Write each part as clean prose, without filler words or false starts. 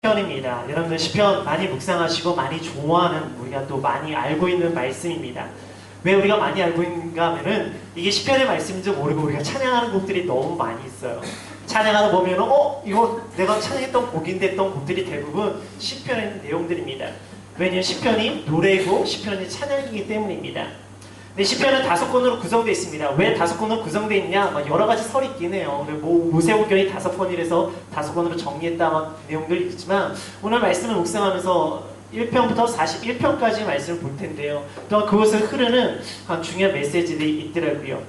시편입니다. 여러분들 시편 많이 묵상하시고 많이 좋아하는, 우리가 또 많이 알고 있는 말씀입니다. 왜 우리가 많이 알고 있는가 하면은 이게 시편의 말씀인지 모르고 우리가 찬양하는 곡들이 너무 많이 있어요. 찬양하다 보면은 이거 내가 찬양했던 곡인데 했던 곡들이 대부분 시편에 있는 내용들입니다. 왜냐하면 시편이 노래고 시편이 찬양이기 때문입니다. 근데 시편은 5권으로 구성되어 있습니다. 왜 5권으로 구성되어 있냐? 여러 가지 설이 있긴 해요. 모세오경이 5권이라서 5권으로 정리했다 내용들이 있지만, 오늘 말씀을 묵상하면서 1편부터 41편까지 말씀을 볼 텐데요. 또 그것을 흐르는 중요한 메시지들이 있더라고요.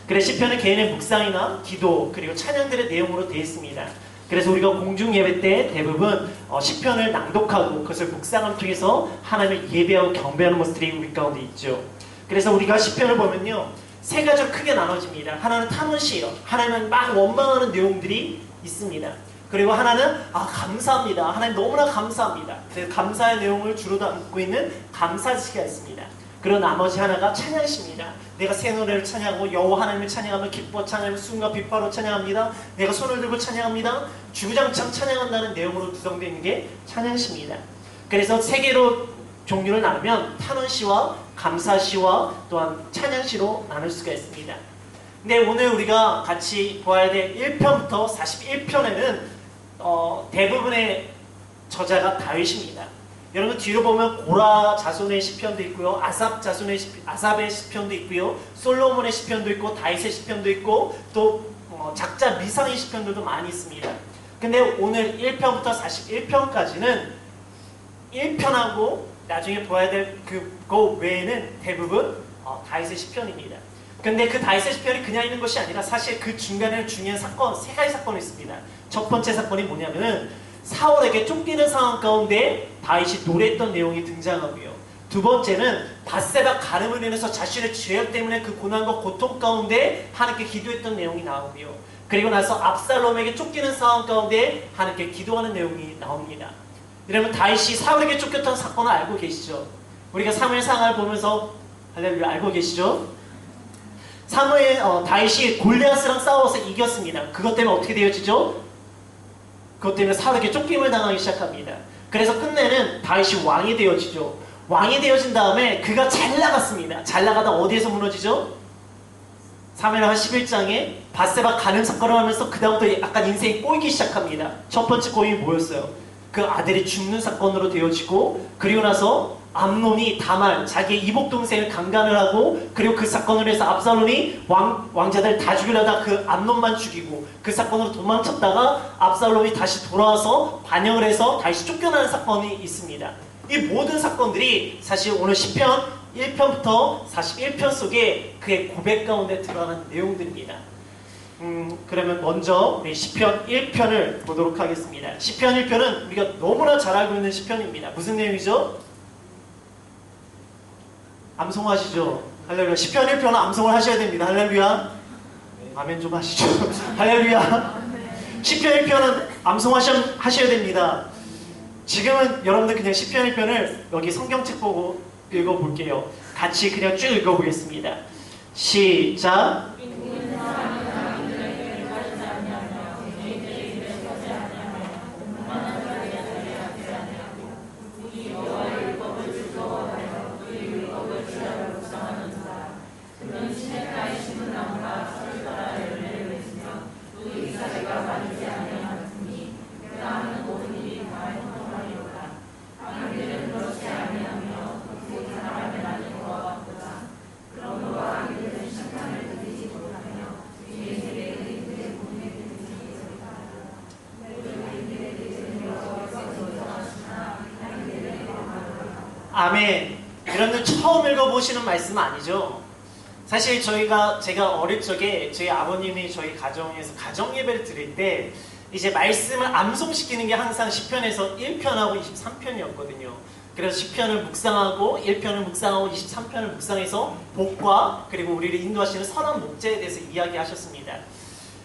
그래서 시편은 개인의 묵상이나 기도 그리고 찬양들의 내용으로 되어 있습니다. 그래서 우리가 공중 예배 때 대부분 시편을 낭독하고 그것을 묵상함 통해서 하나님을 예배하고 경배하는 모습들이 우리 가운데 있죠. 그래서 우리가 시편을 보면요, 3가지로 크게 나눠집니다. 하나는 탄원시예요. 하나님은 막 원망하는 내용들이 있습니다. 그리고 하나는 감사합니다. 하나님 너무나 감사합니다. 그래서 감사의 내용을 주로 담고 있는 감사시가 있습니다. 그리고 나머지 하나가 찬양시입니다. 내가 새 노래를 찬양하고 여호와 하나님을 찬양하며 기뻐 찬양하며 수금과 비파로 찬양합니다. 내가 손을 들고 찬양합니다. 주구장창 찬양한다는 내용으로 구성되어 있는 게 찬양시입니다. 그래서 3개로 종류를 나누면 탄원시와 감사시와 또한 찬양시로 나눌 수가 있습니다. 근데 오늘 우리가 같이 보아야 될 1편부터 41편에는 대부분의 저자가 다윗입니다. 여러분 뒤로 보면 고라 자손의 시편도 있고요, 아삽의 시편도 있고요, 솔로몬의 시편도 있고, 다윗의 시편도 있고, 또 작자 미상의 시편들도 많이 있습니다. 근데 오늘 1편부터 41편까지는 1편하고 나중에 보아야 될 그거 외에는 대부분 다윗의 시편입니다. 근데 그 다윗의 시편이 그냥 있는 것이 아니라 사실 그 중간에는 중요한 사건, 3가지 사건이 있습니다. 첫 번째 사건이 뭐냐면은 사울에게 쫓기는 상황 가운데 다윗이 노래했던 내용이 등장하고요. 두 번째는 밧세바 간음을 인해서 자신의 죄악 때문에 그 고난과 고통 가운데 하나님께 기도했던 내용이 나오고요. 그리고 나서 압살롬에게 쫓기는 상황 가운데 하나님께 기도하는 내용이 나옵니다. 여러분 다윗이 사울에게 쫓겼던 사건을 알고 계시죠? 우리가 사무엘상을 보면서 할렐루야 알고 계시죠? 다윗이 골리앗이랑 싸워서 이겼습니다. 그것 때문에 어떻게 되어지죠? 그것 때문에 사울에게 쫓김을 당하기 시작합니다. 그래서 끝내는 다윗이 왕이 되어지죠. 왕이 되어진 다음에 그가 잘 나갔습니다. 잘 나가다 어디에서 무너지죠? 사무엘하 11장에 밧세바 간음 사건을 하면서 그 다음부터 약간 인생이 꼬이기 시작합니다. 첫 번째 꼬임이 뭐였어요? 그 아들이 죽는 사건으로 되어지고, 그리고 나서 암논이 다말 자기의 이복 동생을 강간을 하고, 그리고 그 사건으로 해서 압살롬이 왕자들 다 죽이려다 그 암논만 죽이고, 그 사건으로 도망쳤다가 압살롬이 다시 돌아와서 반역을 해서 다시 쫓겨나는 사건이 있습니다. 이 모든 사건들이 사실 오늘 시편 1편부터 41편 속에 그의 고백 가운데 들어가는 내용들입니다. 그러면 먼저 우리 시편 1편을 보도록 하겠습니다. 시편 1편은 우리가 너무나 잘 알고 있는 시편입니다. 무슨 내용이죠? 암송하시죠? 할렐루야. 시편 1편은 암송을 하셔야 됩니다. 할렐루야. 아멘 좀 하시죠. 할렐루야. 시편 1편은 암송하셔야 됩니다. 지금은 여러분들 그냥 시편 1편을 여기 성경책 보고 읽어볼게요. 같이 그냥 쭉 읽어보겠습니다. 시작. 아멘. 여러분들 처음 읽어보시는 말씀 아니죠? 사실 제가 어릴 적에 저희 아버님이 저희 가정에서 가정예배를 드릴 때 이제 말씀을 암송시키는 게 항상 시편에서 1편하고 23편이었거든요. 그래서 시편을 묵상하고 1편을 묵상하고 23편을 묵상해서 복과 그리고 우리를 인도하시는 선한 목자에 대해서 이야기하셨습니다.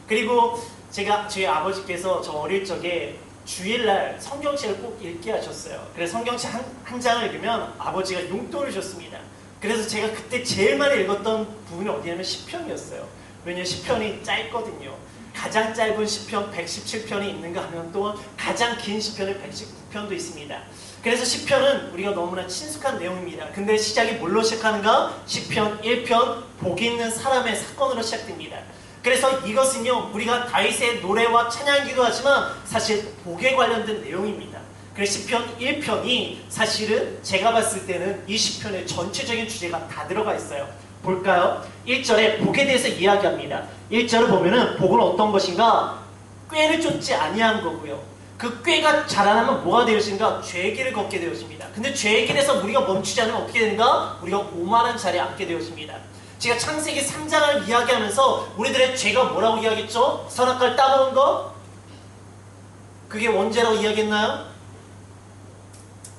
그리고 저희 아버지께서 저 어릴 적에 주일날 성경책을 꼭 읽게 하셨어요. 그래서 성경책 한 장을 읽으면 아버지가 용돈을 줬습니다. 그래서 제가 그때 제일 많이 읽었던 부분이 어디냐면 시편이었어요. 왜냐면 시편이 짧거든요. 가장 짧은 시편 117편이 있는가 하면 또 가장 긴 시편은 119편도 있습니다. 그래서 시편은 우리가 너무나 친숙한 내용입니다. 근데 시작이 뭘로 시작하는가? 시편 1편 복 있는 사람의 사건으로 시작됩니다. 그래서 이것은요, 우리가 다윗의 노래와 찬양이기도 하지만 사실 복에 관련된 내용입니다. 그래서 시편 1편이 사실은 제가 봤을 때는 이 시편의 전체적인 주제가 다 들어가 있어요. 볼까요? 1절에 복에 대해서 이야기합니다. 1절을 보면은 복은 어떤 것인가? 꾀를 쫓지 아니한 거고요. 그 꾀가 자라나면 뭐가 되어진가? 죄의 길을 걷게 되어집니다. 근데 죄의 길에서 우리가 멈추지 않으면 어떻게 되는가? 우리가 오만한 자리에 앉게 되어집니다. 제가 창세기 3장을 이야기하면서 우리들의 죄가 뭐라고 이야기했죠? 선악과를 따먹은 거? 그게 원죄라고 이야기했나요?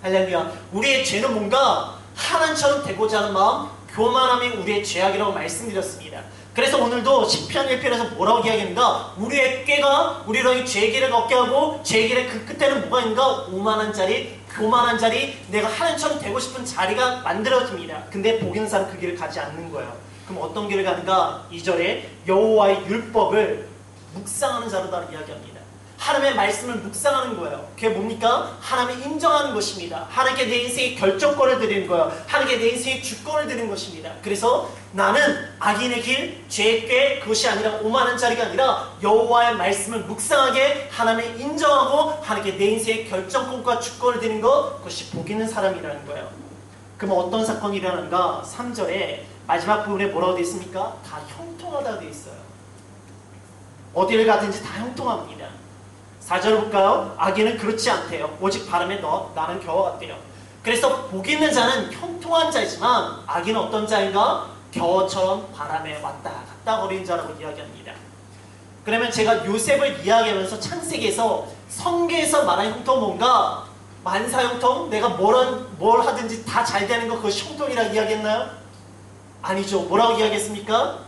할렐루야. 우리의 죄는 뭔가 하나님처럼 되고자 하는 마음, 교만함이 우리의 죄악이라고 말씀드렸습니다. 그래서 오늘도 시편 1편에서 뭐라고 이야기하는가? 우리의 꾀가 우리로 죄의 길을 걷게 하고 죄의 길의 그 끝에는 뭐가 있는가? 오만한 자리, 교만한 자리, 내가 하나님처럼 되고 싶은 자리가 만들어집니다. 근데 복 있는 사람은 그 길을 가지 않는 거예요. 그럼 어떤 길을 가는가? 2절에 여호와의 율법을 묵상하는 자로다 이야기합니다. 하나님의 말씀을 묵상하는 거예요. 그게 뭡니까? 하나님을 인정하는 것입니다. 하나님께 내 인생의 결정권을 드리는 거예요. 하나님께 내 인생의 주권을 드리는 것입니다. 그래서 나는 악인의 길, 죄의 꾀, 그것이 아니라 오만한 자리가 아니라 여호와의 말씀을 묵상하게 하나님을 인정하고 하나님께 내 인생의 결정권과 주권을 드리는 것, 그것이 복 있는 사람이라는 거예요. 그럼 어떤 사건이 일어나는가? 3절에 마지막 부분에 뭐라고 되어 있습니까? 다 형통하다고 되어 있어요. 어디를 가든지 다 형통합니다. 4절 볼까요? 악인은 그렇지 않대요. 오직 바람에 나는 겨와 같대요. 그래서 복 있는 자는 형통한 자이지만 악인은 어떤 자인가? 겨처럼 바람에 왔다 갔다 거리는 자라고 이야기합니다. 그러면 제가 요셉을 이야기하면서 창세기에서 성경에서 말하는 형통은 뭔가? 만사 형통? 내가 뭘 하든지 다 잘 되는 거 그것이 형통이라고 이야기했나요? 아니죠. 뭐라고 이야기했습니까?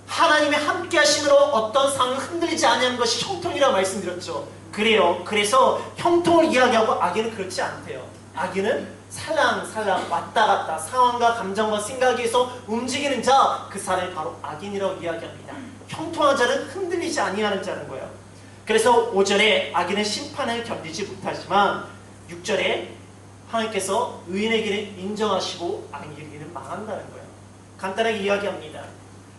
하나님의 함께 하심으로 어떤 상황을 흔들리지 않는 것이 형통이라고 말씀드렸죠. 그래요. 그래서 형통을 이야기하고 악인은 그렇지 않대요. 악인은 살랑살랑 왔다 갔다 상황과 감정과 생각에서 움직이는 자, 그 사람이 바로 악인이라고 이야기합니다. 형통한 자는 흔들리지 아니하는 자는 거예요. 그래서 5절에 악인은 심판을 견디지 못하지만 6절에 하나님께서 의인의 길을 인정하시고 악인의 길은 망한다는 거예요. 간단하게 이야기합니다.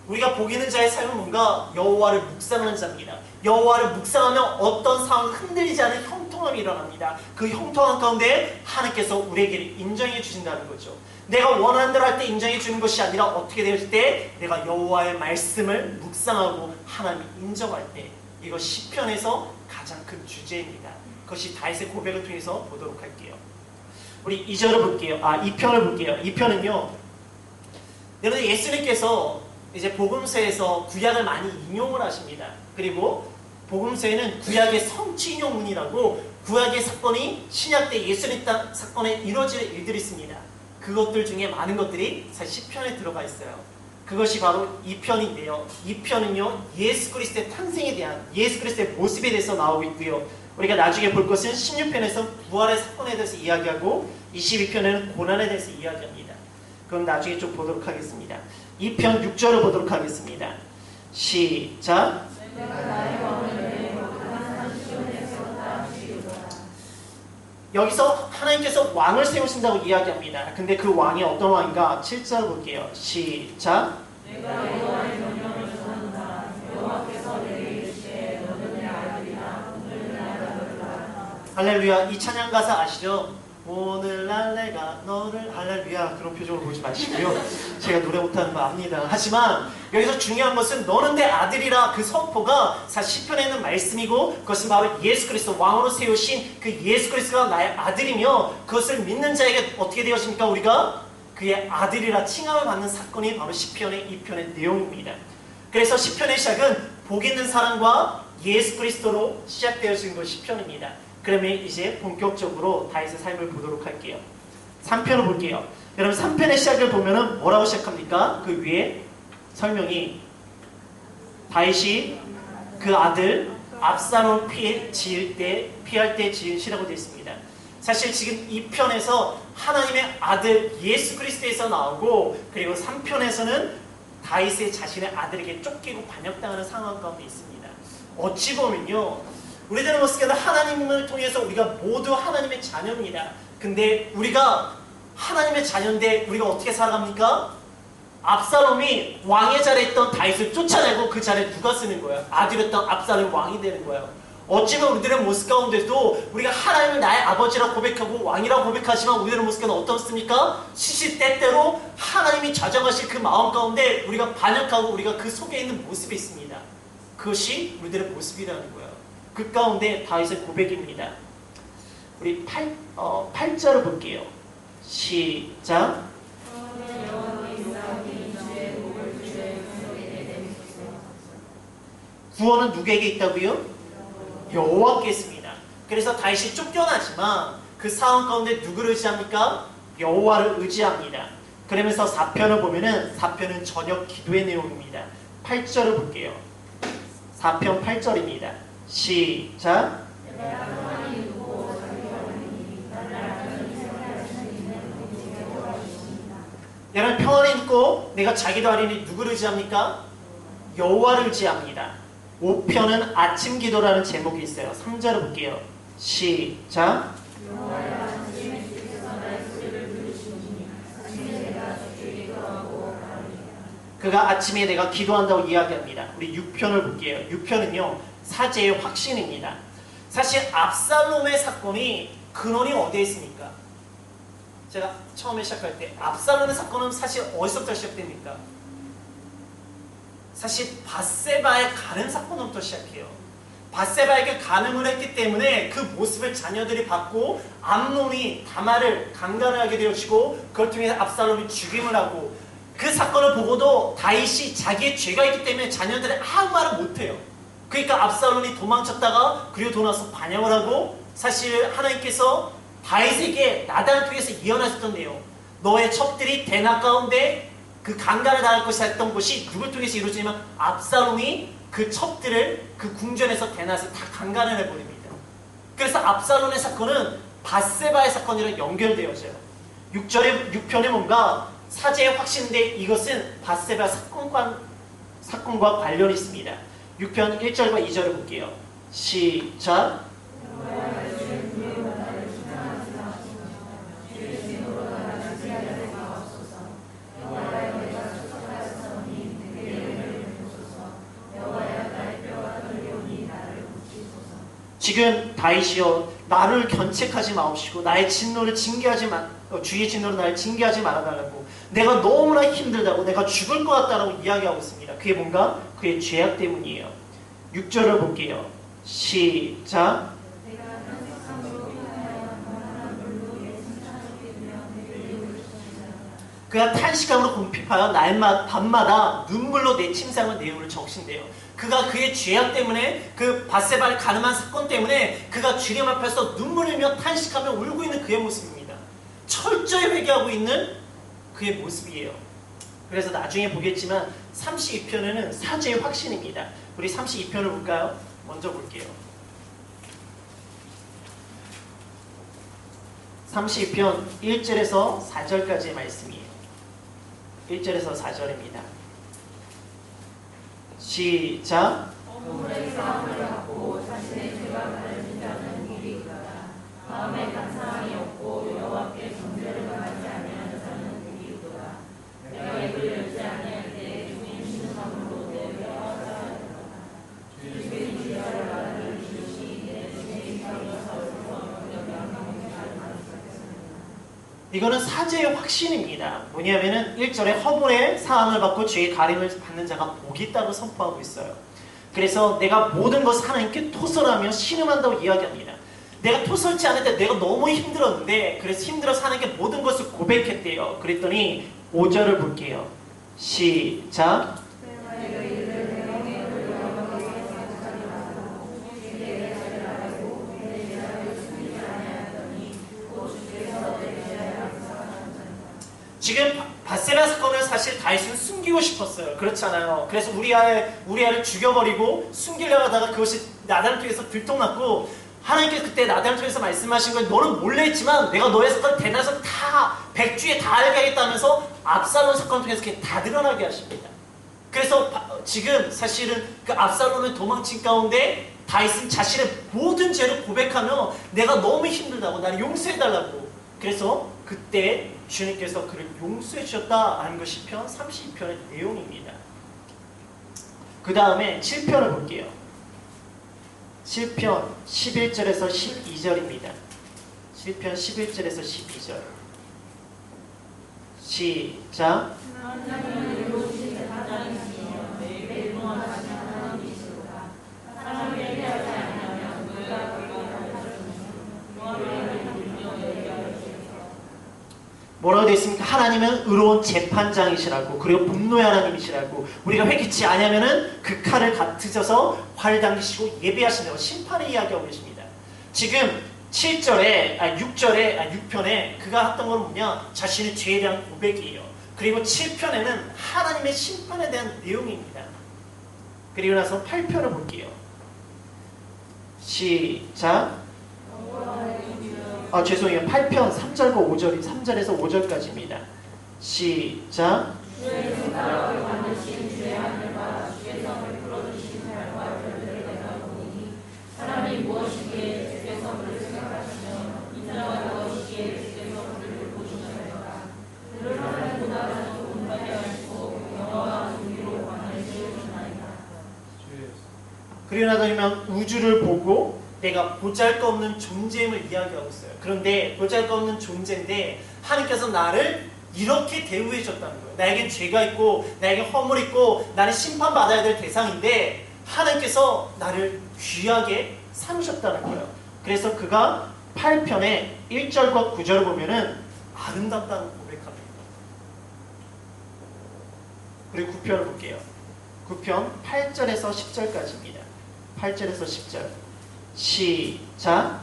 우리가 복 있는 자의 삶은 뭔가 여호와를 묵상하는 자입니다. 여호와를 묵상하면 어떤 상황을 흔들리지 않은 형통함이 일어납니다. 그 형통함 가운데 하나님께서 우리에게 인정해 주신다는 거죠. 내가 원하는 대로 할 때 인정해 주는 것이 아니라 어떻게 되었을 때 내가 여호와의 말씀을 묵상하고 하나님을 인정할 때, 이것 시편에서 가장 큰 주제입니다. 그것이 다윗의 고백을 통해서 보도록 할게요. 우리 2절을 볼게요. 2편을 볼게요. 2편은요, 여러분 예수님께서 이제 복음서에서 구약을 많이 인용을 하십니다. 그리고 복음서에는 구약의 성취인용문이라고 구약의 사건이 신약 때 예수님 사건에 이루어질 일들이 있습니다. 그것들 중에 많은 것들이 사실 시편에 들어가 있어요. 그것이 바로 2편인데요. 2편은요, 예수 그리스도의 탄생에 대한, 예수 그리스도의 모습에 대해서 나오고 있고요. 우리가 나중에 볼 것은 16편에서 부활의 사건에 대해서 이야기하고 22편에는 고난에 대해서 이야기합니다. 그럼 나중에 좀 보도록 하겠습니다. 2편 6절을 보도록 하겠습니다. 시작. 여기서 하나님께서 왕을 세우신다고 이야기합니다. 근데 그 왕이 어떤 왕인가? 7절 볼게요. 시작. 할렐루야. 이 찬양 가사 아시죠? 오늘날 내가 너를 할렐루야, 그런 표정을 보지 마시고요. 제가 노래 못하는 거 압니다. 하지만 여기서 중요한 것은 너는 내 아들이라, 그 선포가 사실 시편에 있는 말씀이고 그것은 바로 예수 그리스도 왕으로 세우신 그 예수 그리스도가 나의 아들이며 그것을 믿는 자에게 어떻게 되었습니까? 우리가 그의 아들이라 칭함을 받는 사건이 바로 시편의 2편의 내용입니다. 그래서 시편의 시작은 복 있는 사람과 예수 그리스도로 시작되어진 것이 시편입니다. 그러면 이제 본격적으로 다윗의 삶을 보도록 할게요. 3편을 볼게요. 여러분 3편의 시작을 보면은 뭐라고 시작합니까? 그 위에 설명이 다윗이 그 아들 압살롬 피할 때 지은 시라고 되어 있습니다. 사실 지금 2편에서 하나님의 아들 예수 그리스도에서 나오고, 그리고 3편에서는 다윗의 자신의 아들에게 쫓기고 반역당하는 상황 가운데 있습니다. 어찌 보면요, 우리들은 모습에는 하나님을 통해서 우리가 모두 하나님의 자녀입니다. 근데 우리가 하나님의 자녀인데 우리가 어떻게 살아갑니까? 압살롬이 왕의 자리에 있던 다윗을 쫓아내고 그 자리에 누가 쓰는 거야? 아들이었던 압살롬이 왕이 되는 거예요. 어찌보면 우리들의 모습 가운데도 우리가 하나님을 나의 아버지라고 고백하고 왕이라고 고백하지만 우리들의 모습은 어떻습니까? 시시때때로 하나님이 좌정하실 그 마음 가운데 우리가 반역하고 우리가 그 속에 있는 모습이 있습니다. 그것이 우리들의 모습이라는 거예요. 그 가운데 다윗의 고백입니다. 우리 8절을 볼게요. 시작. 구원은 누구에게 있다고요? 여호와께 있습니다. 그래서 다윗이 쫓겨나지만 그 상황 가운데 누구를 의지합니까? 여호와를 의지합니다. 그러면서 4편을 보면은 4편은 저녁 기도의 내용입니다. 8절을 볼게요. 4편 8절입니다. 시작. 여러분, 평안에 있고 내가 자기도 하리니 누구를 의지합니까? 여호와를 의지합니다. 5편은 아침 기도라는 제목이 있어요. 3절을 볼게요. 시작. 그가 아침에 내가 기도한다고 이야기합니다. 우리 6편을 볼게요. 6편은요, 사제의 확신입니다. 사실 압살롬의 사건이 근원이 어디에 있습니까? 제가 처음에 시작할 때 압살롬의 사건은 사실 어디서부터 시작됩니까? 사실 밧세바에 가는 사건부터 시작해요. 밧세바에게 간음을 했기 때문에 그 모습을 자녀들이 받고 암논이 다말을 강간하게 되어지고 그걸 통해 압살롬이 죽임을 하고 그 사건을 보고도 다윗이 자기의 죄가 있기 때문에 자녀들이 아무 말을 못해요. 그러니까 압살롬이 도망쳤다가 그리고 돌아와서 반역을 하고 사실 하나님께서 다윗에게 나단을 통해서 예언하셨던 내용, 너의 첩들이 대낮 가운데 그 강간을 당할 것이라 했던 것이 누굴 통해서 이루어지냐면 압살롬이 그 첩들을 그 궁전에서 대낮에 다 강간을 해버립니다. 그래서 압살롬의 사건은 밧세바의 사건이랑 연결되어져요. 6편에 뭔가 사제의 확신인데 이것은 밧세바 사건과 관련이 있습니다. 6편 1절과 2절을 볼게요. 시작. 지금 다윗이여 나를 견책하지 마옵시고 나의 진노를 주의 진노로 나를 징계하지 말아달라고, 내가 너무나 힘들다고 내가 죽을 것 같다라고 이야기하고 있습니다. 그게 뭔가 그의 죄악 때문이에요. 6절을 볼게요. 시작. 그가 탄식함으로 궁핍하여 밤마다 눈물로 내 침상을 내용을 적신대요. 그가 그의 죄악 때문에 그 밧세바를 간음한 사건 때문에 그가 주님 앞에서 눈물을 흘며 탄식하며 울고 있는 그의 모습입니다. 철저히 회개하고 있는 그의 모습이에요. 그래서 나중에 보겠지만 32편에는 사제의 확신입니다. 우리 32편을 볼까요? 먼저 볼게요. 32편 1절에서 4절까지의 말씀이에요. 1절에서 4절입니다. 시작. 어물의 사함을 받고 자신의 죄가 가려진 자는 길이 있도다. 마음에 감사함이 없고 여호와께 정죄를 바라지 아니하는 자는 길이 있도다. 내가 입을 열지 아니할 때 주님 신음함으로 내 뼈가 쌓여있도다. 주의 주자를 바라는 주시 내 주의 이상이 서울서 여기 한강에 이거는 사제의 확신입니다. 뭐냐면은 1절에 허물의 사함을 받고 죄의 가림을 받는 자가 복이 있다고 선포하고 있어요. 그래서 내가 모든 것을 하나님께 토설하며 신음한다고 이야기합니다. 내가 토설치 않을 때 내가 너무 힘들었는데 그래서 힘들어서 하나님께 모든 것을 고백했대요. 그랬더니 5절을 볼게요. 시작. 지금 밧세바 사건을 사실 다윗은 숨기고 싶었어요. 그렇잖아요. 그래서 우리아를 죽여버리고 숨기려고 하다가 그것이 나단을 통해서 들통났고 하나님께서 그때 나단을 통해서 말씀하신 건 너는 몰래 했지만 내가 너의 사건을 대낮에 다 백주에 다 알게 하겠다면서 압살롬 사건을 통해서 그게 다 드러나게 하십니다. 그래서 지금 사실은 그 압살롬의 도망친 가운데 다윗은 자신의 모든 죄를 고백하며 내가 너무 힘들다고 나를 용서해달라고. 그래서 그때 주님께서 그를 용서해 주셨다라는 것이 시편 32편의 내용입니다. 그 다음에 7편을 볼게요. 7편 11절에서 12절입니다. 7편 11절에서 12절 시작. 뭐라고 되어 있습니까? 하나님은 의로운 재판장이시라고, 그리고 분노의 하나님이시라고, 우리가 회개치 아니하면은 그 칼을 가트져서 활을 당기시고 예배하신다고 심판을 이야기하고 계십니다. 지금 6편에 그가 했던 건 뭐냐? 자신의 죄에 대한 고백이에요. 그리고 7편에는 하나님의 심판에 대한 내용입니다. 그리고 나서 8편을 볼게요. 시작. 죄송해요. 8편 3절과 5절이 3절에서 5절까지입니다. 시작. 주의 손가락을 만드신 주의 하늘과 주의 성을 풀어주신 달과 별들을 내가 보니 사람이 무엇이기에 주의 성을 생각하시며 인자가 무엇이기에 주의 성을 보시나이까. 그를 하늘보다 더 높게 하시고 영화와 존귀로 왕을 세우시나이다. 그리고 나서 우주를 보고 내가 보잘것없는 존재임을 이야기하고 있어요. 그런데 보잘것없는 존재인데 하나님께서 나를 이렇게 대우해 줬다는 거예요. 나에겐 죄가 있고 나에겐 허물이 있고 나는 심판받아야 될 대상인데 하나님께서 나를 귀하게 삼으셨다는 거예요. 그래서 그가 8편의 1절과 9절을 보면은 아름답다고 고백합니다. 그리고 9편을 볼게요. 9편 8절에서 10절까지입니다. 8절에서 10절 시작.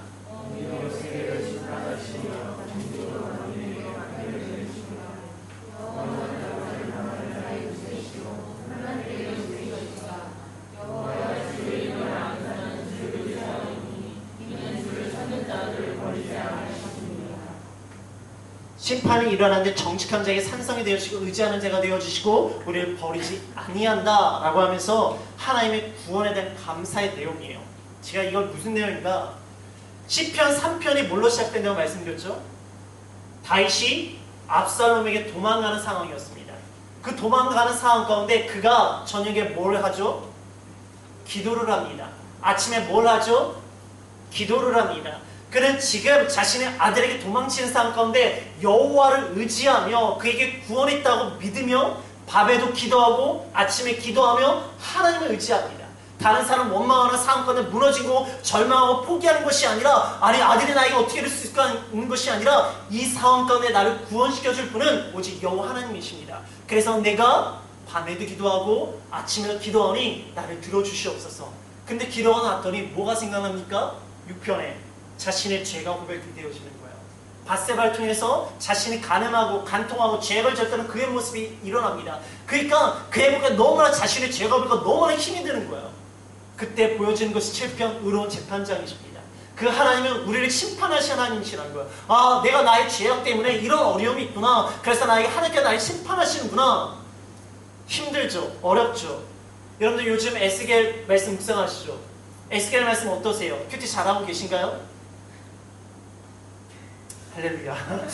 심판이 일어나는데 정직한 자에게 산성이 되어주시고 의지하는 자가 되어주시고 우리를 버리지 아니한다 라고 하면서 하나님의 구원에 대한 감사의 내용이에요. 제가 이걸 무슨 내용인가? 시편 3편이 뭘로 시작된다고 말씀드렸죠? 다윗이 압살롬에게 도망가는 상황이었습니다. 그 도망가는 상황 가운데 그가 저녁에 뭘 하죠? 기도를 합니다. 아침에 뭘 하죠? 기도를 합니다. 그는 지금 자신의 아들에게 도망치는 상황 가운데 여호와를 의지하며 그에게 구원이 있다고 믿으며 밤에도 기도하고 아침에 기도하며 하나님을 의지합니다. 다른 사람 원망하는 상황 가운데 무너지고 절망하고 포기하는 것이 아니라 아니 아들이 나에게 어떻게 이럴 수 있을까 하는 것이 아니라 이 상황 가운데 나를 구원시켜줄 분은 오직 여호와 하나님이십니다. 그래서 내가 밤에도 기도하고 아침에도 기도하니 나를 들어주시옵소서. 근데 기도가 났더니 뭐가 생각납니까? 6편에 자신의 죄가 고백이 되어지는 거예요. 밧세바를 통해서 자신이 간음하고 간통하고 죄를 졌다는 그의 모습이 일어납니다. 그러니까 그의 목에 너무나 자신의 죄가 보니까 너무나 힘이 드는 거예요. 그때 보여지는 것이 7편 의로운 재판장이십니다. 그 하나님은 우리를 심판하신 하나님이시라는 거예요. 아, 내가 나의 죄악 때문에 이런 어려움이 있구나. 그래서 하나님께서 나를 심판하시는구나. 힘들죠. 어렵죠. 여러분들 요즘 에스겔 말씀 묵상하시죠? 에스겔 말씀 어떠세요? 큐티 잘하고 계신가요? 할렐루야.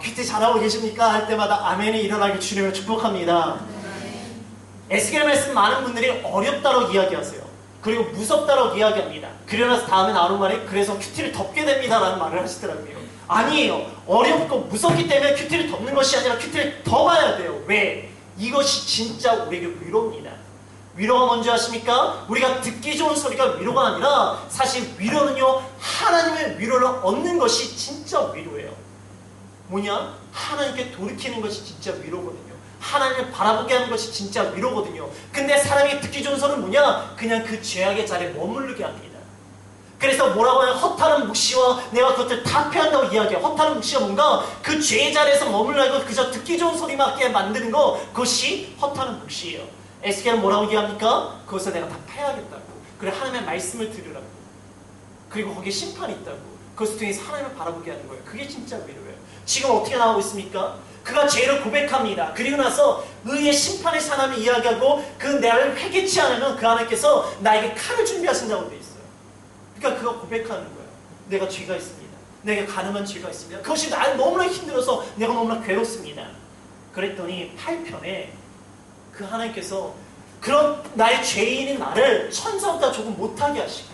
큐티 잘하고 계십니까? 할 때마다 아멘이 일어나길 주님을 축복합니다. 에스겔 말씀 많은 분들이 어렵다고 이야기하세요. 그리고 무섭다고 이야기합니다. 그러고 나서 다음에 나오는 말이 그래서 큐티를 덮게 됩니다 라는 말을 하시더라고요. 아니에요. 어렵고 무섭기 때문에 큐티를 덮는 것이 아니라 큐티를 덮어야 돼요. 왜? 이것이 진짜 우리에게 위로입니다. 위로가 뭔지 아십니까? 우리가 듣기 좋은 소리가 위로가 아니라 사실 위로는요 하나님의 위로를 얻는 것이 진짜 위로예요. 뭐냐? 하나님께 돌이키는 것이 진짜 위로거든요. 하나님을 바라보게 하는 것이 진짜 위로거든요. 근데 사람이 듣기 좋은 소리는 뭐냐? 그냥 그 죄악의 자리에 머무르게 합니다. 그래서 뭐라고 하냐? 허탄한 묵시와 내가 그것들 다 패한다고 이야기해요. 허탄한 묵시가 뭔가 그 죄의 자리에서 머물러있고 그저 듣기 좋은 소리밖에 만드는 거, 그것이 허탄한 묵시예요. 에스겔은 뭐라고 얘기합니까? 그것을 내가 다 패야겠다고. 그래 하나님의 말씀을 들으라고. 그리고 거기에 심판이 있다고. 그것을 통해서 하나님을 바라보게 하는 거예요. 그게 진짜 위로예요. 지금 어떻게 나오고 있습니까? 그가 죄를 고백합니다. 그리고 나서 의의 심판의 사람이 이야기하고 그 나를 회개치 않으면 그 하나님께서 나에게 칼을 준비하신다고 되어 있어요. 그러니까 그가 고백하는 거예요. 내가 죄가 있습니다. 내가 가늠한 죄가 있습니다. 그것이 나를 너무나 힘들어서 내가 너무나 괴롭습니다. 그랬더니 8편에 그 하나님께서 그런 나의 죄인인 나를 천사보다 조금 못하게 하시고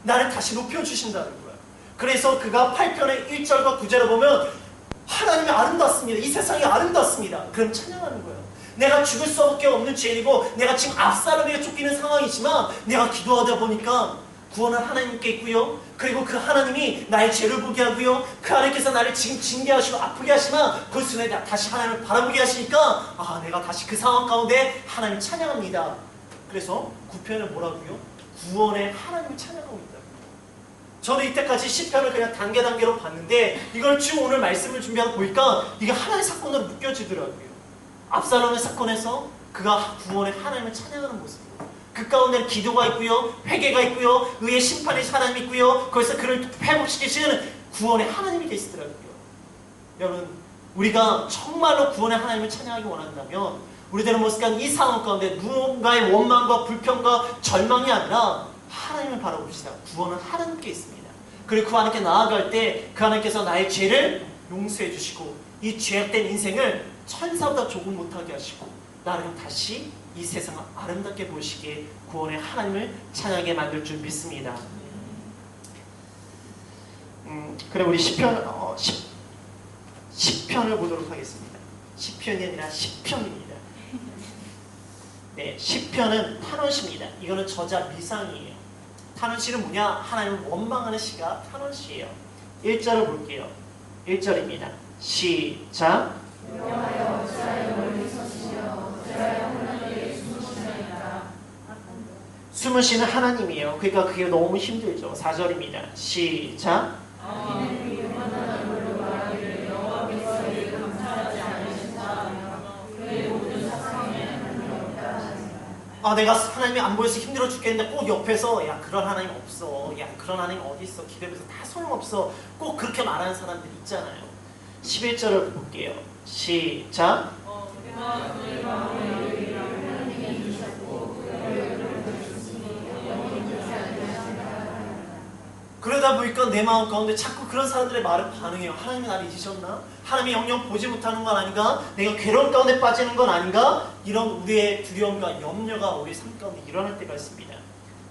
나를 다시 높여주신다는 거예요. 그래서 그가 8편의 1절과 9절을 보면 하나님이 아름답습니다. 이 세상이 아름답습니다. 그럼 찬양하는 거예요. 내가 죽을 수밖에 없는 죄인이고 내가 지금 압살롬에게 쫓기는 상황이지만 내가 기도하다 보니까 구원은 하나님께 있고요. 그리고 그 하나님이 나의 죄를 보게 하고요. 그 하나님께서 나를 지금 징계하시고 아프게 하시면 그것을 내가 다시 하나님을 바라보게 하시니까 아 내가 다시 그 상황 가운데 하나님 찬양합니다. 그래서 9편은 뭐라고요? 구원의 하나님을 찬양하고 있다. 저는 이때까지 10편을 그냥 단계로 봤는데 이걸 쭉 오늘 말씀을 준비하고 보니까 이게 하나의 사건으로 묶여지더라고요. 압살롬의 사건에서 그가 구원의 하나님을 찬양하는 모습이고 그 가운데 기도가 있고요. 회개가 있고요. 의의 심판의 하나님이 있고요. 거기서 그를 회복시키시는 구원의 하나님이 계시더라고요. 여러분 우리가 정말로 구원의 하나님을 찬양하기 원한다면 우리들은 모습한 이 상황 가운데 누군가의 원망과 불평과 절망이 아니라 하나님을 바라봅시다. 구원은 하나님께 있습니다. 그리고 그 하나님께 나아갈 때 그 하나님께서 나의 죄를 용서해 주시고 이 죄악된 인생을 천사보다 조금 못하게 하시고 나를 다시 이 세상을 아름답게 보시기에 구원의 하나님을 찬양하게 만들 줄 믿습니다. 그래 우리 10편을 보도록 하겠습니다. 10편이 아니라 10편입니다. 네, 10편은 탄원시입니다. 이거는 저자 미상이에요. 탄원시는 뭐냐? 하나님을 원망하는 시가 탄원시예요. 1절을 볼게요. 1절입니다. 시작. 여호와여 어찌하여 멀리 서시며 어찌하여 하나님께 숨으시나이까. 숨은 쉬는 하나님이에요. 그러니까 그게 너무 힘들죠. 4절입니다. 시작. 아기는 유만한 얼굴로 말하기를 여호와께서 이를 감찰하지 않으신다며 그의 모든 사상에 하나님이 없다 하시니라. 아 내가 하나님이 안 보여서 힘들어 죽겠는데 꼭 옆에서 야 그런 하나님 없어. 야 그런 하나님 어디 있어. 기도해서 다 소용없어. 꼭 그렇게 말하는 사람들 있잖아요. 11절을 볼게요. 시작. 그의 마음에 이르기를 하나님이 주셨고 그의 얼굴을 주시니 영원히 그렇지 않으시리라. 그러다 보니까 내 마음 가운데 자꾸 그런 사람들의 말을 반응해요. 하나님이 나를 잊으셨나? 하나님이 영영 보지 못하는 건 아닌가? 내가 괴로움 가운데 빠지는 건 아닌가? 이런 우리의 두려움과 염려가 우리 삶 가운데 일어날 때가 있습니다.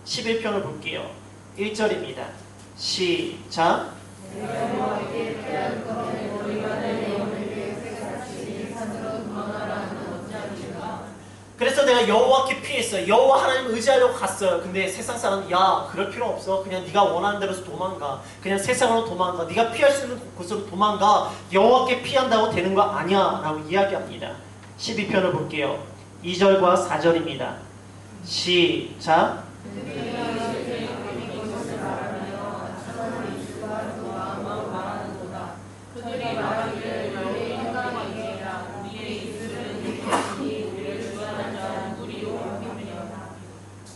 11편을 볼게요. 1절입니다. 시작. 여호와께 피한 것에 너희가 내 영혼에게 새같이 산으로 도망하라는 어찌하리까. 그래서 내가 여호와께 피했어요. 여호와 하나님을 의지하려고 갔어요. 근데 세상 사람은 야 그럴 필요 없어. 그냥 네가 원하는 대로 도망가. 그냥 세상으로 도망가. 네가 피할 수 있는 곳으로 도망가. 여호와께 피한다고 되는 거 아니야 라고 이야기합니다. 12편을 볼게요. 2절과 4절입니다. 시작. 그들이 말하기를 너희의 행함이니라 우리의 입술은 이것이니 우리를 주관한 자는 우리로 함이니라.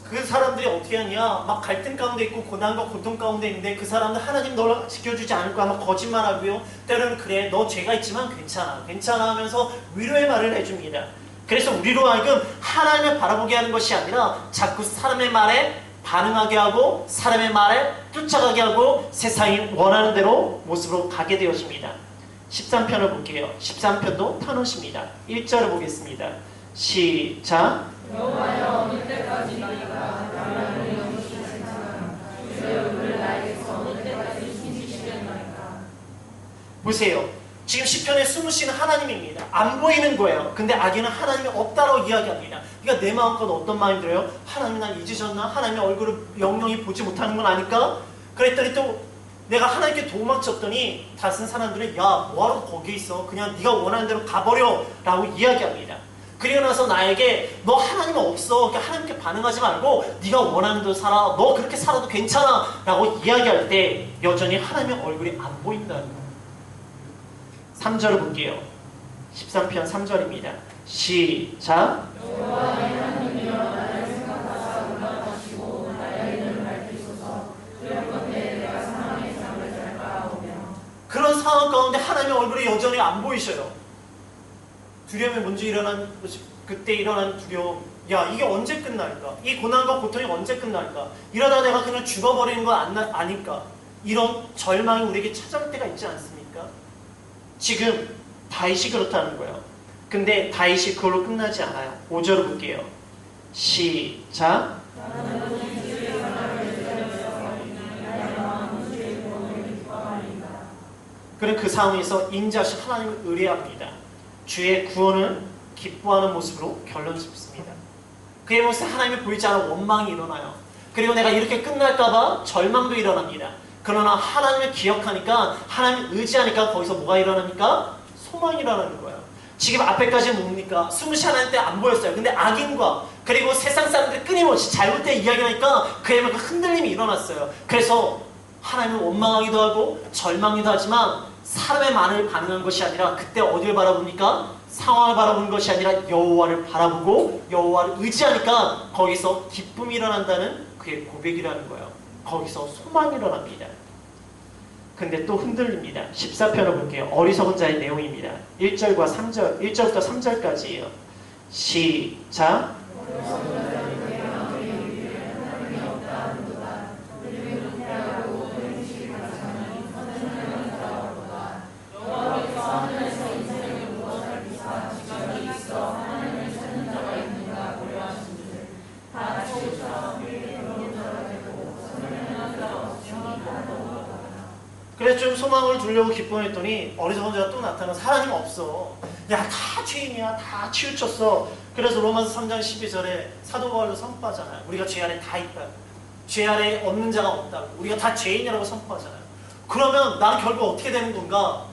그 사람들이 어떻게 하냐? 막 갈등 가운데 있고 고난과 고통 가운데 있는데 그 사람들 하나님 너를 지켜주지 않을 거야. 막 거짓말하고요. 때로는 그래 너 죄가 있지만 괜찮아 하면서 위로의 말을 해줍니다. 그래서 우리로 하여금 하나님을 바라보게 하는 것이 아니라 자꾸 사람의 말에 반응하게 하고 사람의 말에 쫓아가게 하고 세상이 원하는 대로 모습으로 가게 되어집니다. 13편을 볼게요. 13편도 탄원시입니다. 1절을 보겠습니다. 시작. 여호와여 어느 때까지 너희가 나를 영시하시나 주의 얼굴을 나에게서 어느 때까지 숨기시겠나이까. 보세요. 지금 시편에 숨으시는 하나님입니다. 안 보이는 거예요. 근데 악인은 하나님이 없다고 이야기합니다. 그러니까 내 마음 가운데 어떤 마음이 들어요? 하나님 날 잊으셨나? 하나님의 얼굴을 영영히 보지 못하는 건 아닐까? 그랬더니 또 내가 하나님께 도망쳤더니 다른 사람들은 야 뭐하러 거기 있어? 그냥 네가 원하는 대로 가버려 라고 이야기합니다. 그리고 나서 나에게 너 하나님 없어. 그러니까 하나님께 반응하지 말고 네가 원하는 대로 살아. 너 그렇게 살아도 괜찮아 라고 이야기할 때 여전히 하나님의 얼굴이 안 보인다는 거예요. 3절을 볼게요. 13편 3절입니다. 시작. 여호와의 하나님이여 나를 생각하사 올라가시고 나의 이름을 밝히소서. 그럴건대 내가 사망의 잠을 잘까 그런 상황 가운데 하나님의 얼굴이 여전히 안 보이셔요. 두려움이 먼저 일어난 그때 일어난 두려움. 야, 이게 언제 끝날까? 이 고난과 고통이 언제 끝날까? 이러다 내가 그냥 죽어버리는 거 아닐까? 이런 절망이 우리에게 찾아올 때가 있지 않습니까? 지금 다윗이 그렇다는 거예요. 근데 다윗이 그걸로 끝나지 않아요. 5절을 볼게요. 시작. 그는 그 상황에서 인자하신 하나님을 의뢰합니다. 주의 구원을 기뻐하는 모습으로 결론 짓습니다. 그의 모습에 하나님이 보이지 않아 원망이 일어나요. 그리고 내가 이렇게 끝날까봐 절망도 일어납니다. 그러나 하나님을 기억하니까, 하나님을 의지하니까 거기서 뭐가 일어납니까? 소망이 일어나는 거예요. 지금 앞에까지는 뭡니까? 숨쉬 하나님 때 안 보였어요. 근데 악인과 그리고 세상 사람들이 끊임없이 잘못된 이야기하니까 그의 그 흔들림이 일어났어요. 그래서 하나님을 원망하기도 하고 절망하기도 하지만 사람의 말을 반응한 것이 아니라 그때 어디를 바라봅니까? 상황을 바라보는 것이 아니라 여호와를 바라보고 여호와를 의지하니까 거기서 기쁨이 일어난다는 그의 고백이라는 거예요. 거기서 소망이 일어납니다. 근데 또 흔들립니다. 14편을 볼게요. 어리석은 자의 내용입니다. 1절과 3절, 1절부터 3절까지예요. 시작. 그래서 좀 소망을 두려고 기뻐했더니 어리석은 자가 또 나타나서 하나님 없어. 야, 다 죄인이야. 다 치우쳤어. 그래서 로마서 3장 12절에 사도 바울도 선포하잖아요. 우리가 죄 아래 다 있다. 죄 아래 없는 자가 없다고. 우리가 다 죄인이라고 선포하잖아요. 그러면 나는 결국 어떻게 되는 건가?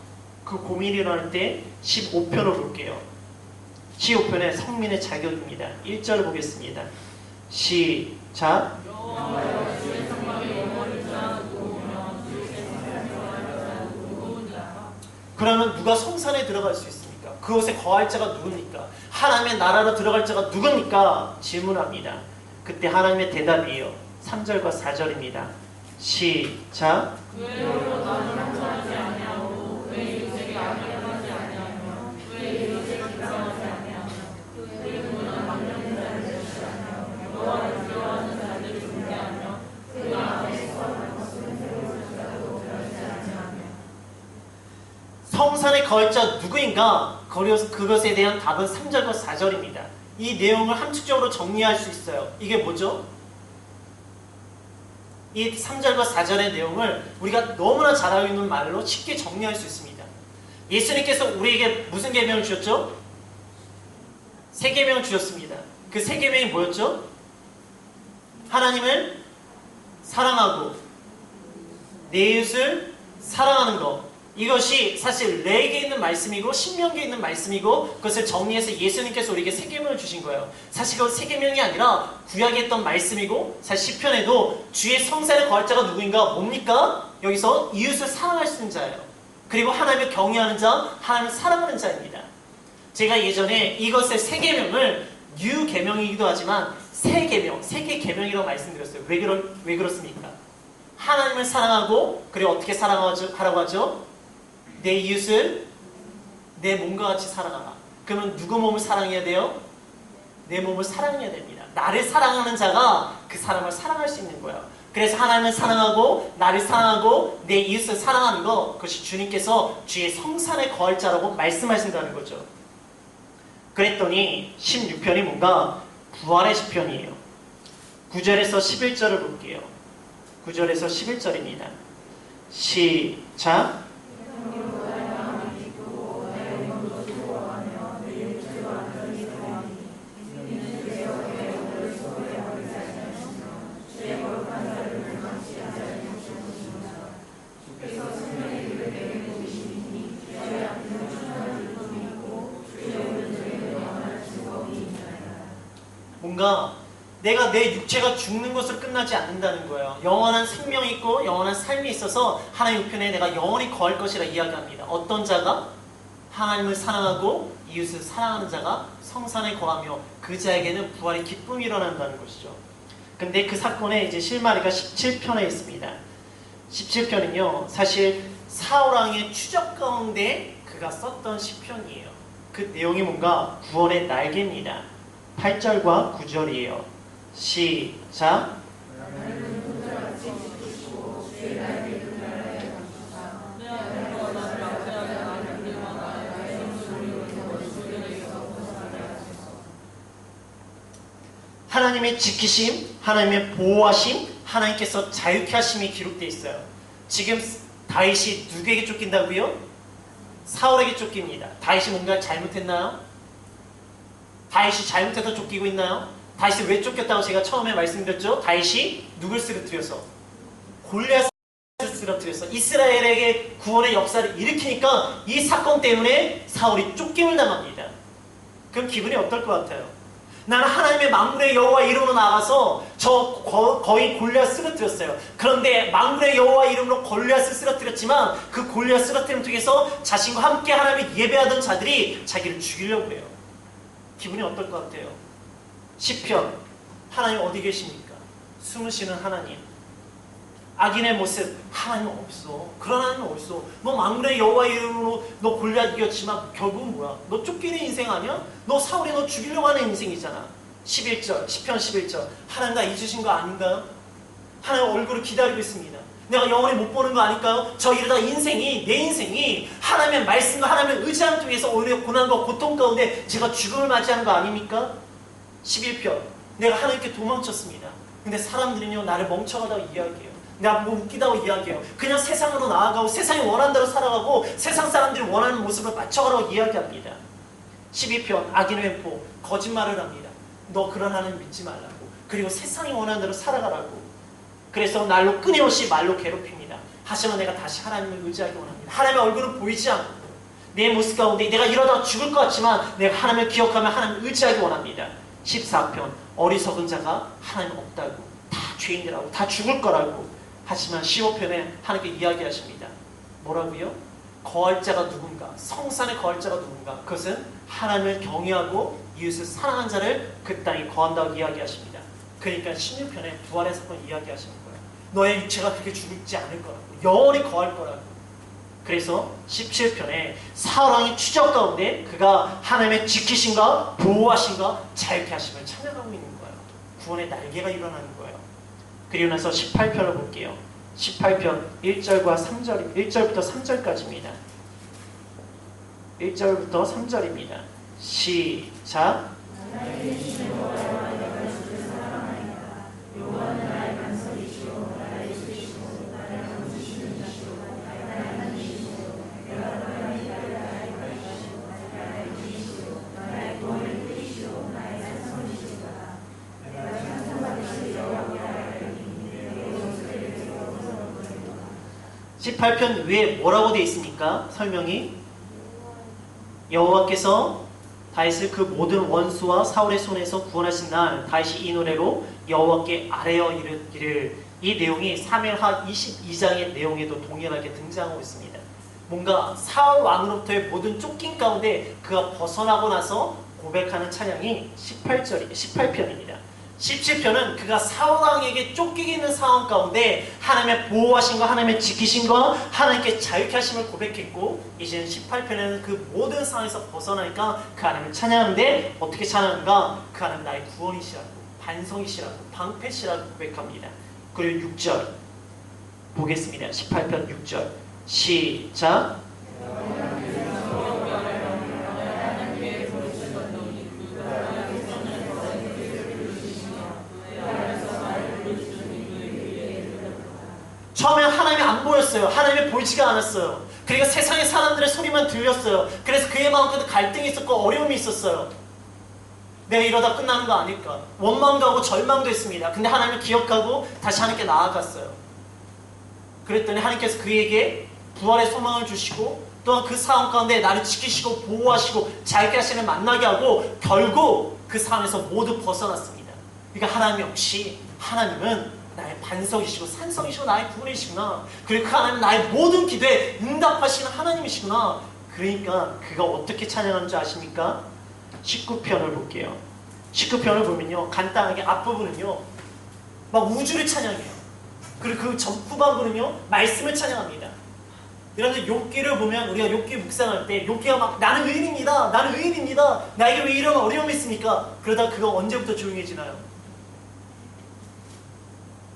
그 고민이 일어날 때 15편을 볼게요. 15편의 성민의 자격입니다. 1절 보겠습니다. 시작. 그러면 누가 성산에 들어갈 수 있습니까? 그곳에 거할 자가 누굽니까? 하나님의 나라로 들어갈 자가 누굽니까? 질문합니다. 그때 하나님의 대답이에요. 3절과 4절입니다. 시작. 성산의 거할 자 누구인가? 그것에 대한 답은 3절과 4절입니다. 이 내용을 함축적으로 정리할 수 있어요. 이게 뭐죠? 이 3절과 4절의 내용을 우리가 너무나 잘 알고 있는 말로 쉽게 정리할 수 있습니다. 예수님께서 우리에게 무슨 계명을 주셨죠? 세 계명을 주셨습니다. 그 세 계명이 뭐였죠? 하나님을 사랑하고 내 이웃을 사랑하는 것. 이것이 사실 레위기에 있는 말씀이고 신명기에 있는 말씀이고 그것을 정리해서 예수님께서 우리에게 세 계명을 주신 거예요. 사실 그건 세 계명이 아니라 구약에 있던 말씀이고 사실 시편에도 주의 성산에 거할 자가 누구인가? 뭡니까? 여기서 이웃을 사랑할 수 있는 자예요. 그리고 하나님을 경외하는 자, 하나님을 사랑하는 자입니다. 제가 예전에 이것의 세 계명을 뉴 계명이기도 하지만 세 계명, 세 개 계명이라고 말씀드렸어요. 왜 그렇습니까? 하나님을 사랑하고 그리고 어떻게 사랑하라고 하죠? 내 이웃을 내 몸과 같이 사랑하라. 그러면 누구 몸을 사랑해야 돼요? 내 몸을 사랑해야 됩니다. 나를 사랑하는 자가 그 사람을 사랑할 수 있는 거예요. 그래서 하나님을 사랑하고 나를 사랑하고 내 이웃을 사랑하는 것, 그것이 주님께서 주의 성산에 거할 자라고 말씀하신다는 거죠. 그랬더니 16편이 뭔가 부활의 시편이에요. 9절에서 11절을 볼게요. 9절에서 11절입니다. 시작. 뭔가 내가 내 육체가 죽는 것으로 끝나지 않는다는 거예요. 영원한 생명이 있고 영원한 삶이 있어서 하나님 우편에 내가 영원히 거할 것이라 이야기합니다. 어떤 자가? 하나님을 사랑하고 이웃을 사랑하는 자가 성산에 거하며 그 자에게는 부활의 기쁨이 일어난다는 것이죠. 근데 그 사건의 이제 실마리가 17편에 있습니다. 17편은요, 사실 사울왕의 추적 가운데 그가 썼던 시편이에요. 그 내용이 뭔가 구원의 날개입니다. 8절과 9절이에요. 시작. 하나님의 지키심, 하나님의 보호하심, 하나님께서 자유케 하심이 기록되어 있어요. 지금 다윗이 누구에게 쫓긴다고요? 사울에게 쫓깁니다. 다윗이 뭔가 잘못했나요? 다윗이 잘못해서 쫓기고 있나요? 다윗이 왜 쫓겼다고 제가 처음에 말씀드렸죠? 다윗이 누굴 쓰러뜨려서? 골리앗을 쓰러뜨려서 이스라엘에게 구원의 역사를 일으키니까 이 사건 때문에 사울이 쫓김을 당합니다. 그럼 기분이 어떨 것 같아요? 나는 하나님의 만군의 여호와 이름으로 나가서 거의 골리앗 쓰러뜨렸어요. 그런데 만군의 여호와 이름으로 골리앗을 쓰러뜨렸지만 그 골리앗 쓰러뜨림 통해서 자신과 함께 하나님을 예배하던 자들이 자기를 죽이려고 해요. 기분이 어떨 것 같아요? 시편, 하나님 어디 계십니까? 숨으시는 하나님. 악인의 모습, 하나님 없어. 그런 하나님 없어. 너 만군의 여호와 이름으로 너 골리앗 이겼지만 결국은 뭐야? 너 쫓기는 인생 아니야? 너 사울이 너 죽이려고 하는 인생이잖아. 11절, 시편 11절. 하나님 나 잊으신 거 아닌가요? 하나님 얼굴을 기다리고 있습니다. 내가 영원히 못 보는 거 아닐까요? 저 이러다 인생이, 내 인생이 하나님의 말씀과 하나님의 의지함 통해서 오히려 고난과 고통 가운데 제가 죽음을 맞이하는 거 아닙니까? 11편. 내가 하나님께 도망쳤습니다. 근데 사람들은요 나를 멍청하다고 이야기해요. 내가 뭐 웃기다고 이야기해요. 그냥 세상으로 나아가고 세상이 원하는 대로 살아가고 세상 사람들이 원하는 모습을 맞춰가라고 이야기합니다. 12편 악인의 횡포 거짓말을 합니다. 너 그런 하나님 믿지 말라고. 그리고 세상이 원하는 대로 살아가라고. 그래서 날로 끊임없이 말로 괴롭힙니다. 하지만 내가 다시 하나님을 의지하기 원합니다. 하나님의 얼굴은 보이지 않고 내 모습 가운데 내가 이러다가 죽을 것 같지만 내가 하나님을 기억하며 하나님을 의지하기 원합니다. 14편 어리석은 자가 하나님 없다고. 다 죄인이라고. 다 죽을 거라고. 하지만 15편에 하나님께 이야기하십니다. 뭐라고요? 거할 자가 누군가? 성산의 거할 자가 누군가? 그것은 하나님을 경외하고 이웃을 사랑한 자를 그 땅에 거한다고 이야기하십니다. 그러니까 16편에 부활의 사건 이야기하시는 거예요. 너의 육체가 그렇게 죽지 않을 거라고. 영원히 거할 거라고. 그래서 17편에 사울왕의 추적 가운데 그가 하나님의 지키심과 보호하심과 자유케 하심을 찬양하고 있는 거예요. 구원의 날개가 일어나는 거예요. 그리고 나서 18편을 볼게요. 18편 1절과 3절, 1절부터 3절까지입니다. 1절부터 3절입니다. 시작. (18편) 위에 뭐라고 되어 있습니까? 설명이 여호와께서 다윗을 그 모든 원수와 사울의 손에서 구원하신 날 다윗이 이 노래로 여호와께 아뢰어 이르기를. 이 내용이 사무엘하 22장의 내용에도 동일하게 등장하고 있습니다. 뭔가 사울 왕으로부터의 모든 쫓김 가운데 그가 벗어나고 나서 고백하는 찬양이 18편입니다. 17편은 그가 사울왕에게 쫓기게 있는 상황 가운데 하나님의 보호하심과 하나님의 지키심과 하나님께 자유케 하심을 고백했고, 이제는 18편에는 그 모든 상황에서 벗어나니까 그 하나님을 찬양하는데 어떻게 찬양하는가? 그 하나님 나의 구원이시라고, 반성이시라고, 방패시라고 고백합니다. 그리고 6절 보겠습니다. 18편 6절 시작. 처음에 하나님이 안 보였어요. 하나님이 보이지가 않았어요. 그러니까 세상의 사람들의 소리만 들렸어요. 그래서 그의 마음속에 갈등이 있었고 어려움이 있었어요. 내가 이러다 끝나는 거 아닐까. 원망도 하고 절망도 했습니다. 근데 하나님을 기억하고 다시 하나님께 나아갔어요. 그랬더니 하나님께서 그에게 부활의 소망을 주시고 또한 그 상황 가운데 나를 지키시고 보호하시고 자기 자신을 만나게 하고 결국 그 상황에서 모두 벗어났습니다. 그러니까 하나님 역시 하나님은 나의 반석이시고 산성이시고 나의 구원이시구나. 그리고 그 하나님은 나의 모든 기도에 응답하시는 하나님이시구나. 그러니까 그가 어떻게 찬양하는 줄 아십니까? 19편을 볼게요. 19편을 보면요, 간단하게 앞부분은요 막 우주를 찬양해요. 그리고 그 후반부는요 말씀을 찬양합니다. 여러분들 욥기를 보면 우리가 욥기 묵상할 때 욥기가 막 나는 의인입니다. 나는 의인입니다. 나에게 왜 이런 어려움이 있습니까? 그러다 그거 언제부터 조용해지나요?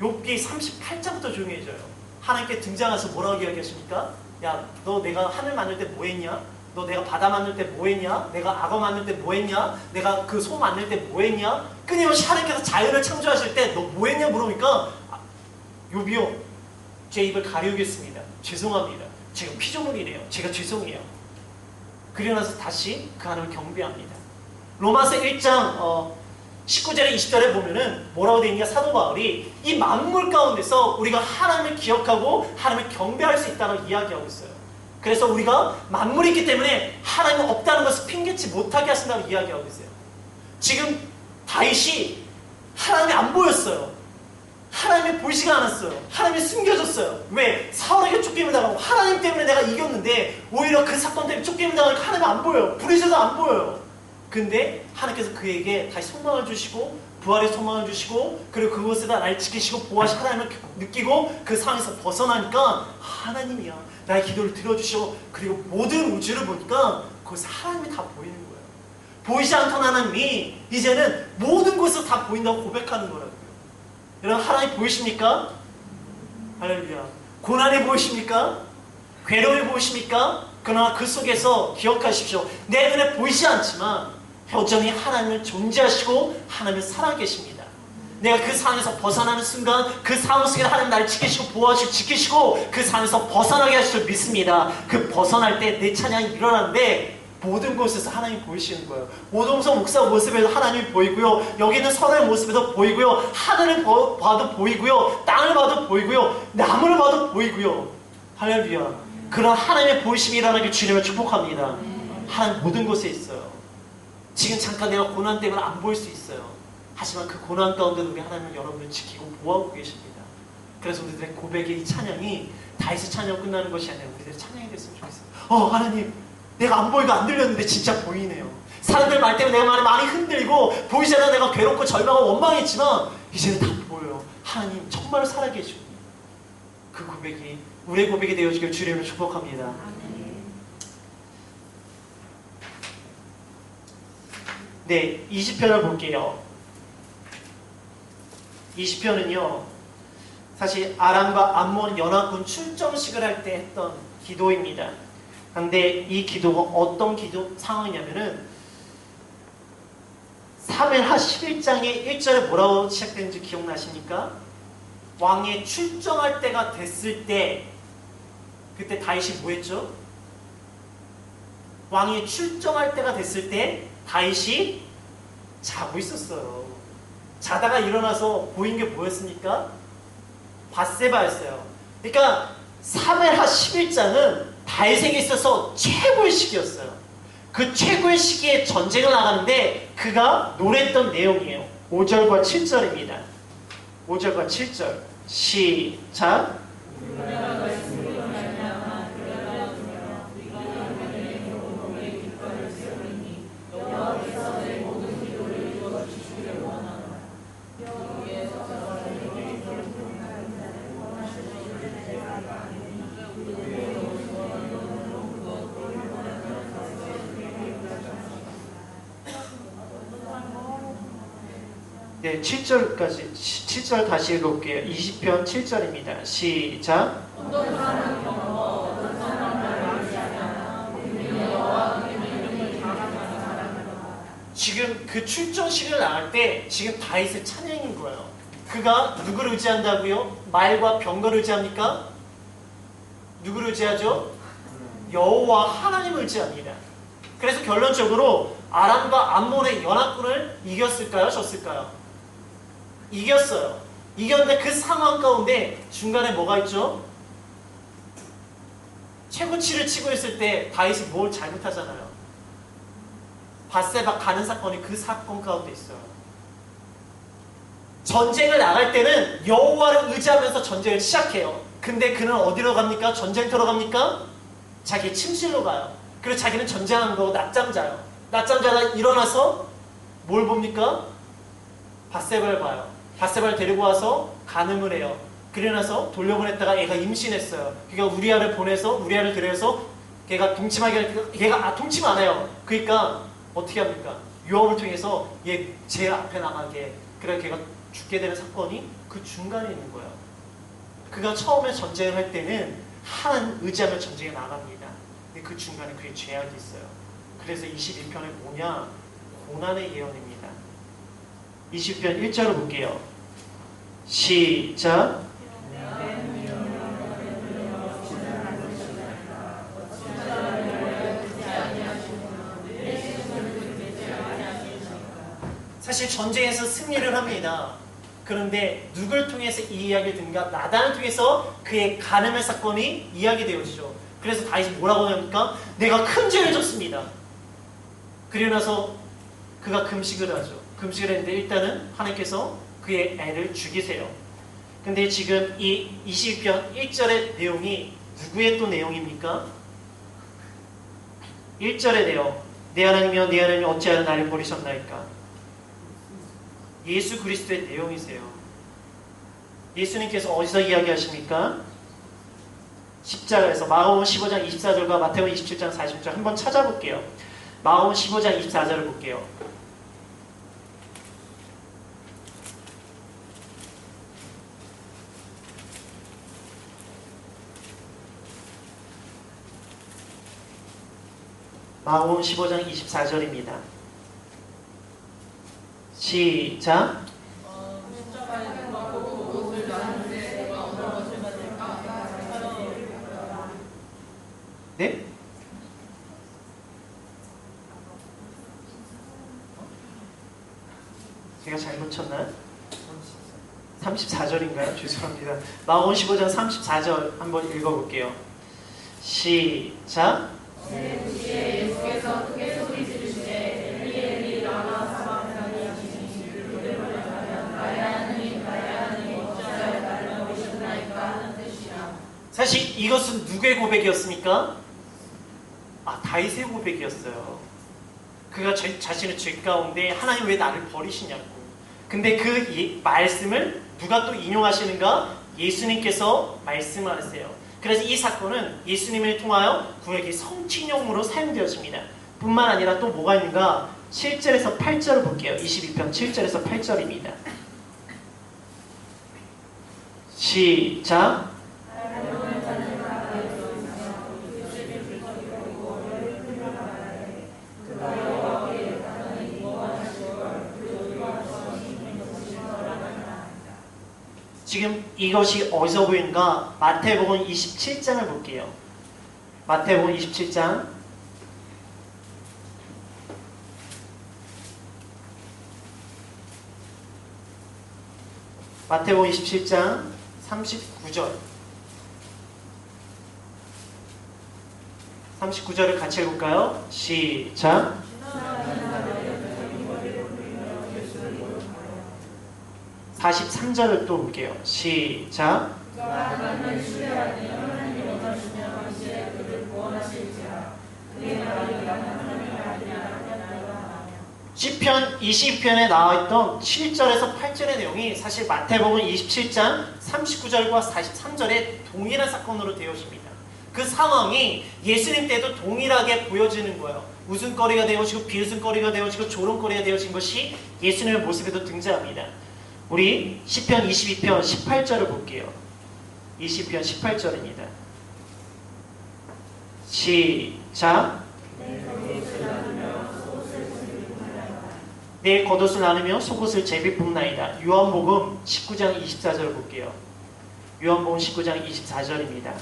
욥기 38장부터 조용해져요. 하나님께 등장해서 뭐라고 이야기하십니까? 야, 너 내가 하늘 만들 때 뭐 했냐? 너 내가 바다 만들 때 뭐 했냐? 내가 악어 만들 때 뭐 했냐? 내가 그 소 만들 때 뭐 했냐? 끊임없이 하나님께서 자연을 창조하실 때 너 뭐 했냐 물으니까 욥이요, 제 입을 가리우겠습니다. 죄송합니다. 제가 피조물이네요. 제가 죄송해요. 그리고 나서 다시 그 하나님을 경배합니다. 로마서 1장 19절에 20절에 보면은 뭐라고 되어 있냐? 사도 바울이 이 만물 가운데서 우리가 하나님을 기억하고 하나님을 경배할 수 있다고 이야기하고 있어요. 그래서 우리가 만물이 있기 때문에 하나님은 없다는 것을 핑계치 못하게 하신다고 이야기하고 있어요. 지금 다윗이 하나님이 안 보였어요. 하나님이 보이지가 않았어요. 하나님이 숨겨졌어요. 왜? 사울에게 쫓김을 당하고 하나님 때문에 내가 이겼는데 오히려 그 사건 때문에 쫓김을 당하니까 하나님이 안 보여요. 부르셔도 안 보여요. 근데 하나님께서 그에게 다시 소망을 주시고 부활의 소망을 주시고 그리고 그곳에다 날 지키시고 보호하시고 하나님을 느끼고 그 상황에서 벗어나니까 하나님이야. 나의 기도를 들어주시고 그리고 모든 우주를 보니까 거기서 하나님이 다 보이는 거예요. 보이지 않던 하나님이 이제는 모든 곳에서 다 보인다고 고백하는 거라고요. 여러분 하나님 보이십니까? 할렐루야. 고난이 보이십니까? 괴로움이 보이십니까? 그러나 그 속에서 기억하십시오. 내 눈에 보이지 않지만 여전히 하나님을 존재하시고 하나님을 살아계십니다. 내가 그 상황에서 벗어나는 순간 그 상황 속에 하나님 나를 지키시고 보호하시고 지키시고 그 상황에서 벗어나게 하실 줄 믿습니다. 그 벗어날 때 내 찬양이 일어나는데 모든 곳에서 하나님이 보이시는 거예요. 오동성 목사 모습에도 하나님이 보이고요. 여기 있는 서로의 모습에도 보이고요. 하늘을 봐도 보이고요. 땅을 봐도 보이고요. 나무를 봐도 보이고요. 할렐루야. 그런 하나님의 보이심이 일어나길 주님을 축복합니다. 하나님 모든 곳에 있어요. 지금 잠깐 내가 고난 때문에 안 보일 수 있어요. 하지만 그 고난 가운데도 우리 하나님은 여러분을 지키고 보호하고 계십니다. 그래서 우리들의 고백의 이 찬양이 다윗의 찬양 끝나는 것이 아니라 우리들의 찬양이 됐으면 좋겠어요. 하나님 내가 안 보이고 안 들렸는데 진짜 보이네요. 사람들 말 때문에 내가 많이 흔들리고 보이지 않아 내가 괴롭고 절망하고 원망했지만 이제는 다 보여요. 하나님 정말 살아계시고 그 고백이 우리의 고백이 되어주길 주님을 축복합니다. 네, 20편을 볼게요. 20편은요 사실 아람과 암몬 연합군 출정식을 할 때 했던 기도입니다. 근데 이 기도가 어떤 기도 상황이냐면은 사무엘하 11장의 1절에 뭐라고 시작되는지 기억나십니까? 왕이 출정할 때가 됐을 때 그때 다윗이 뭐 했죠? 왕이 출정할 때가 됐을 때 다윗이 자고 있었어요. 자다가 일어나서 보인 게 뭐였습니까? 밧세바였어요. 그러니까 사무엘하 11장은 다윗에게 있어서 최고의 시기였어요. 그 최고의 시기에 전쟁을 나가는데 그가 노래했던 내용이에요. 5절과 7절입니다. 5절과 7절 시작. 네, 7절까지 7절 다시 읽어볼게요. 20편 7절입니다. 시작. 지금 그 출정식을 나갈 때 지금 다윗의 찬양인 거예요. 그가 누구를 의지한다고요? 말과 병거를 의지합니까? 누구를 의지하죠? 여호와 하나님을 의지합니다. 그래서 결론적으로 아람과 암몬의 연합군을 이겼을까요? 졌을까요? 이겼어요. 이겼는데 그 상황 가운데 중간에 뭐가 있죠? 최고치를 치고 있을 때 다윗이 뭘 잘못하잖아요. 밧세바 가는 사건이 그 사건 가운데 있어요. 전쟁을 나갈 때는 여호와를 의지하면서 전쟁을 시작해요. 근데 그는 어디로 갑니까? 전쟁터로 갑니까? 자기 침실로 가요. 그리고 자기는 전쟁하는 거고 낮잠 자요. 낮잠 자다 일어나서 뭘 봅니까? 밧세바를 봐요. 밧세바를 데리고 와서 간음을 해요. 그러고 나서 돌려보냈다가 얘가 임신했어요. 그러니까 우리아를 보내서 우리아를 데려서 걔가 동침하게 걔가 동침 안 해요. 그러니까 어떻게 합니까? 요압을 통해서 얘 제일 앞에 나가게 그래 걔가 죽게 되는 사건이 그 중간에 있는 거예요. 그가 처음에 전쟁을 할 때는 하나님 의지하며 전쟁에 나갑니다. 근데 그 중간에 그의 죄악이 있어요. 그래서 22편은 뭐냐? 고난의 예언입니다. 20편 1절을 볼게요. 시작. 사실 전쟁에서 승리를 합니다. 그런데 누굴 통해서 이 이야기를 듣는가? 나단을 통해서 그의 간음의 사건이 이야기되어지죠. 그래서 다윗이 뭐라고 합니까? 내가 큰 죄를 졌습니다. 그리고 나서 그가 금식을 하죠. 금식을 했는데 일단은 하나님께서 그의 애를 죽이세요. 근데 지금 이 22편 1절의 내용이 누구의 또 내용입니까? 1절의 내용. 내 하나님이여 내 하나님이 어찌하여 나를 버리셨나이까? 예수 그리스도의 내용이세요. 예수님께서 어디서 이야기하십니까? 십자가에서 마가복음 15장 24절과 마태복음 27장 40절 한번 찾아볼게요. 마가복음 15장 24절을 볼게요. 마가복음 15장 24절입니다. 시작. 네? 제가 잘못 쳤나요? 34절인가요? 죄송합니다. 마가복음 15장 34절 한번 읽어볼게요. 시작. 예수께서 크게 소리 지르시되 엘리 엘리 라마 사박사니 하시니 나의 하나님 나의 하나님 어찌하여 나를 버리셨나이까 하는 뜻이라. 사실 이것은 누구의 고백이었습니까? 다윗의 고백이었어요. 그가 자신의 죄 가운데 하나님 왜 나를 버리시냐고. 근데 그 말씀을 누가 또 인용하시는가? 예수님께서 말씀하세요. 그래서 이 사건은 예수님을 통하여 구약의 성취용으로 사용되어집니다. 뿐만 아니라 또 뭐가 있는가? 7절에서 8절을 볼게요. 22편 7절에서 8절입니다. 시작. 지금 이것이 어디서 보이는가? 마태복음 27장을 볼게요. 마태복음 27장 마태복음 27장 39절 39절을 같이 읽을까요? 시작. 43절을 또 볼게요. 시작. 시편 20편에 나와있던 7절에서 8절의 내용이 사실 마태복음 27장 39절과 43절에 동일한 사건으로 되어집니다. 그 상황이 예수님 때도 동일하게 보여지는 거예요. 웃음거리가 되어지고 비웃음거리가 되어지고 조롱거리가 되어진 것이 예수님의 모습에도 등장합니다. 우리 시편 22편 18절을 볼게요. 20편 18절입니다. 시작. 내 겉옷을 나누며 속옷을 제비뽑나이다. 요한복음 19장 24절을 볼게요. 요한복음 19장 24절입니다.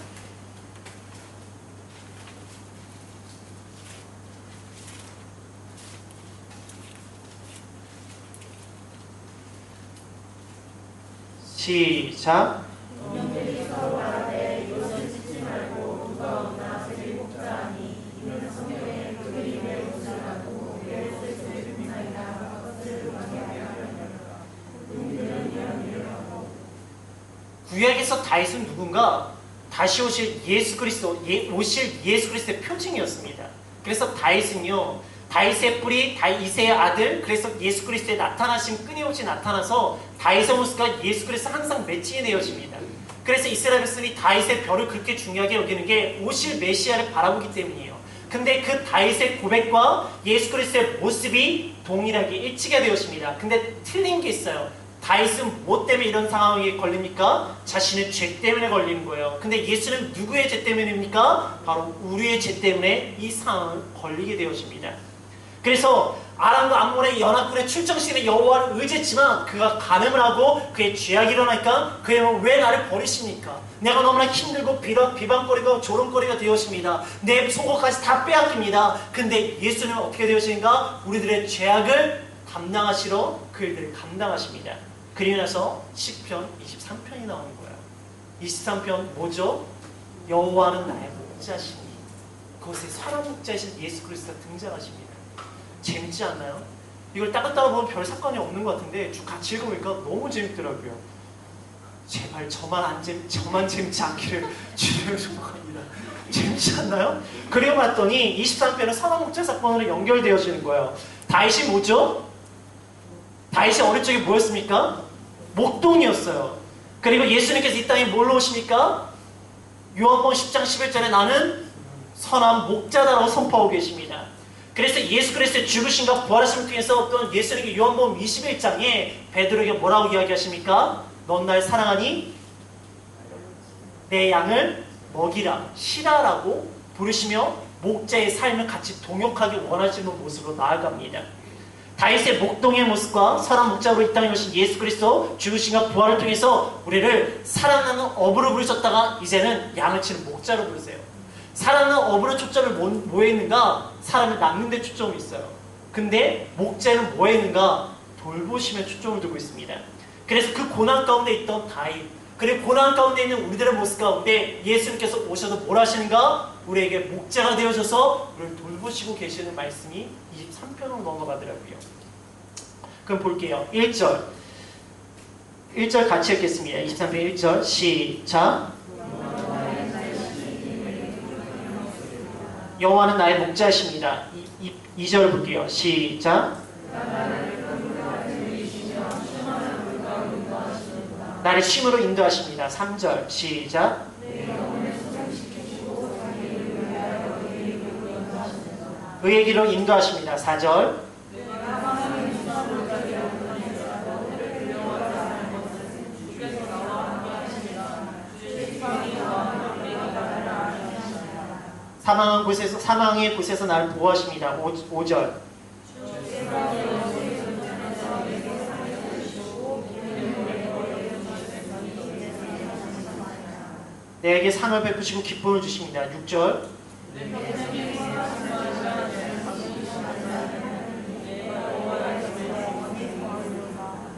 시작. 구약에서 다윗은 누군가? 다시 오실 예수 그리스도, 오실 예수 그리스도의 표징이었습니다. 그래서 다윗은요, 다윗의 뿌리, 이새의 아들, 그래서 예수 그리스도의 나타나심 끊임없이 나타나서 다윗의 모습과 예수 그리스도 항상 매칭이 되어집니다. 그래서 이스라엘 백성이 다윗의 별을 그렇게 중요하게 여기는 게 오실 메시아를 바라보기 때문이에요. 근데 그 다윗의 고백과 예수 그리스도의 모습이 동일하게 일치가 되었습니다. 근데 틀린 게 있어요. 다윗은 뭐 때문에 이런 상황에 걸립니까? 자신의 죄 때문에 걸리는 거예요. 근데 예수는 누구의 죄 때문입니까? 바로 우리의 죄 때문에 이 상황을 걸리게 되었습니다. 그래서 아람과 암몬의 연합군의 출정시키는 여호와를 의지했지만 그가 간음을 하고 그의 죄악이 일어나니까 그의 왜 나를 버리십니까? 내가 너무나 힘들고 비방거리고 조롱거리가 되었습니다. 내 속옷까지 다 빼앗깁니다. 근데 예수는 어떻게 되었습니까? 우리들의 죄악을 담당하시러 그 일들을 감당하십니다. 그리고 나서 시편 23편이 나오는 거예요. 23편 뭐죠? 여호와는 나의 목자시니 그것에 사람 목자이신 예수 그리스도가 등장하십니다. 재밌지 않나요? 이걸 따로따로 보면 별 사건이 없는 것 같은데 쭉 같이 읽으니까 너무 재밌더라고요. 제발 저만 재밌지 않기를 주님을 축복합니다. 재밌지 않나요? 그리고 봤더니 23편은 사람 목자 사건으로 연결되어지는 거예요. 다윗이 뭐죠? 다윗이 어릴 적에 뭐였습니까? 목동이었어요. 그리고 예수님께서 이 땅에 뭘로 오십니까? 요한복음 10장 11절에 나는 선한 목자다라고 선포하고 계십니다. 그래서 예수 그리스도의 죽으심과 부활하심을 통해서 어떤 예수님께 요한복음 21장에 베드로에게 뭐라고 이야기하십니까? 넌 날 사랑하니 내 양을 먹이라 쉬라라고 부르시며 목자의 삶을 같이 동역하기 원하시는 모습으로 나아갑니다. 다윗의 목동의 모습과 선한 목자로 이 땅에 오신 예수 그리스도 죽으심과 부활을 통해서 우리를 살아나는 어부로 부르셨다가 이제는 양을 치는 목자로 부르세요. 살아나는 어부는 초점이 뭐에 있는가? 사람을 낳는 데 초점이 있어요. 근데 목자는 뭐에 있는가? 돌보심에 초점을 두고 있습니다. 그래서 그 고난 가운데 있던 다윗, 그리고 고난 가운데 있는 우리들의 모습 가운데 예수님께서 오셔서 뭘 하시는가? 우리에게 목자가 되어져서 우리를 돌보시고 계시는 말씀이 23편으로 넘어가더라고요. 그럼 볼게요. 1절 같이 읽겠습니다. 23편 1절 시작. 여호와는 나의 목자이십니다. 2절 볼게요. 시작. 나를 쉼으로 인도하십니다. 3절 시작. 의의 길로 인도하십니다. 4절. 사망의 곳에서 나를 보호하십니다. 5절. 내게 상을 베푸시고 기쁨을 주십니다. 6절.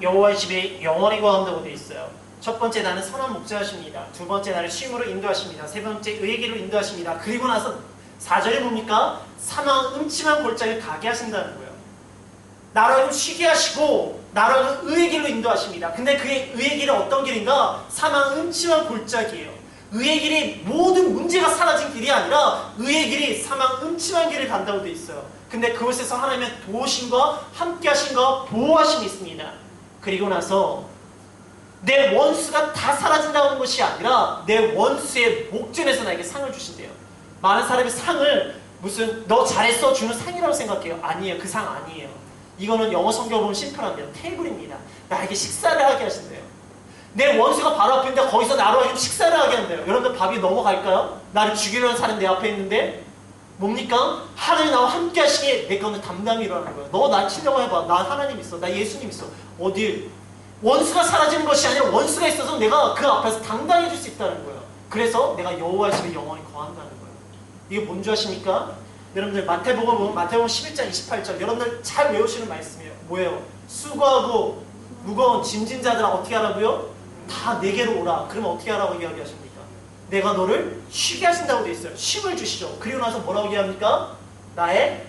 여호와의 집에 영원히 거한다고 되어 있어요. 첫 번째 나는 선한 목자하십니다. 두 번째 나를 쉼으로 인도하십니다. 세 번째 의의 길로 인도하십니다. 그리고 나서 4절에 뭡니까? 사망 음침한 골짜기를 가게 하신다는 거예요. 나를 쉬게 하시고 나를 의의 길로 인도하십니다. 근데 그의 의의 길은 어떤 길인가? 사망 음침한 골짜기예요. 의의 길이 모든 문제가 사라진 길이 아니라 의의 길이 사망 음침한 길을 간다고 되어 있어요. 근데 그곳에서 하나님의 도우심과 함께하심과 보호하심이 있습니다. 그리고 나서 내 원수가 다 사라진다는 것이 아니라 내 원수의 목전에서 나에게 상을 주신대요. 많은 사람이 상을 무슨 너 잘했어 주는 상이라고 생각해요. 아니에요. 그 상 아니에요. 이거는 영어 성경을 보면 심플합니다. 테이블입니다. 나에게 식사를 하게 하신대요. 내 원수가 바로 앞에 있는데 거기서 나로 하여금 식사를 하게 한대요. 여러분들 밥이 넘어갈까요? 나를 죽이려는 사람 내 앞에 있는데 뭡니까? 하나님 나와 함께 하시기에 내 거는 담당이 일어나는 거예요. 너 나 치려고 해봐. 나 하나님 있어. 나 예수님 있어. 어디 원수가 사라지는 것이 아니라 원수가 있어서 내가 그 앞에서 당당해 줄 수 있다는 거예요. 그래서 내가 여호와의 집에 영원히 거한다는 거예요. 이게 뭔지 아십니까? 여러분들 마태복음 보면 마태복음 11장 28절 여러분들 잘 외우시는 말씀이에요. 뭐예요? 수고하고 무거운 짐진 자들아 어떻게 하라고요? 다 내게로 오라. 그러면 어떻게 하라고 이야기하십니까? 내가 너를 쉬게 하신다고 되어 있어요. 쉼을 주시죠. 그리고 나서 뭐라고 이야기합니까? 나의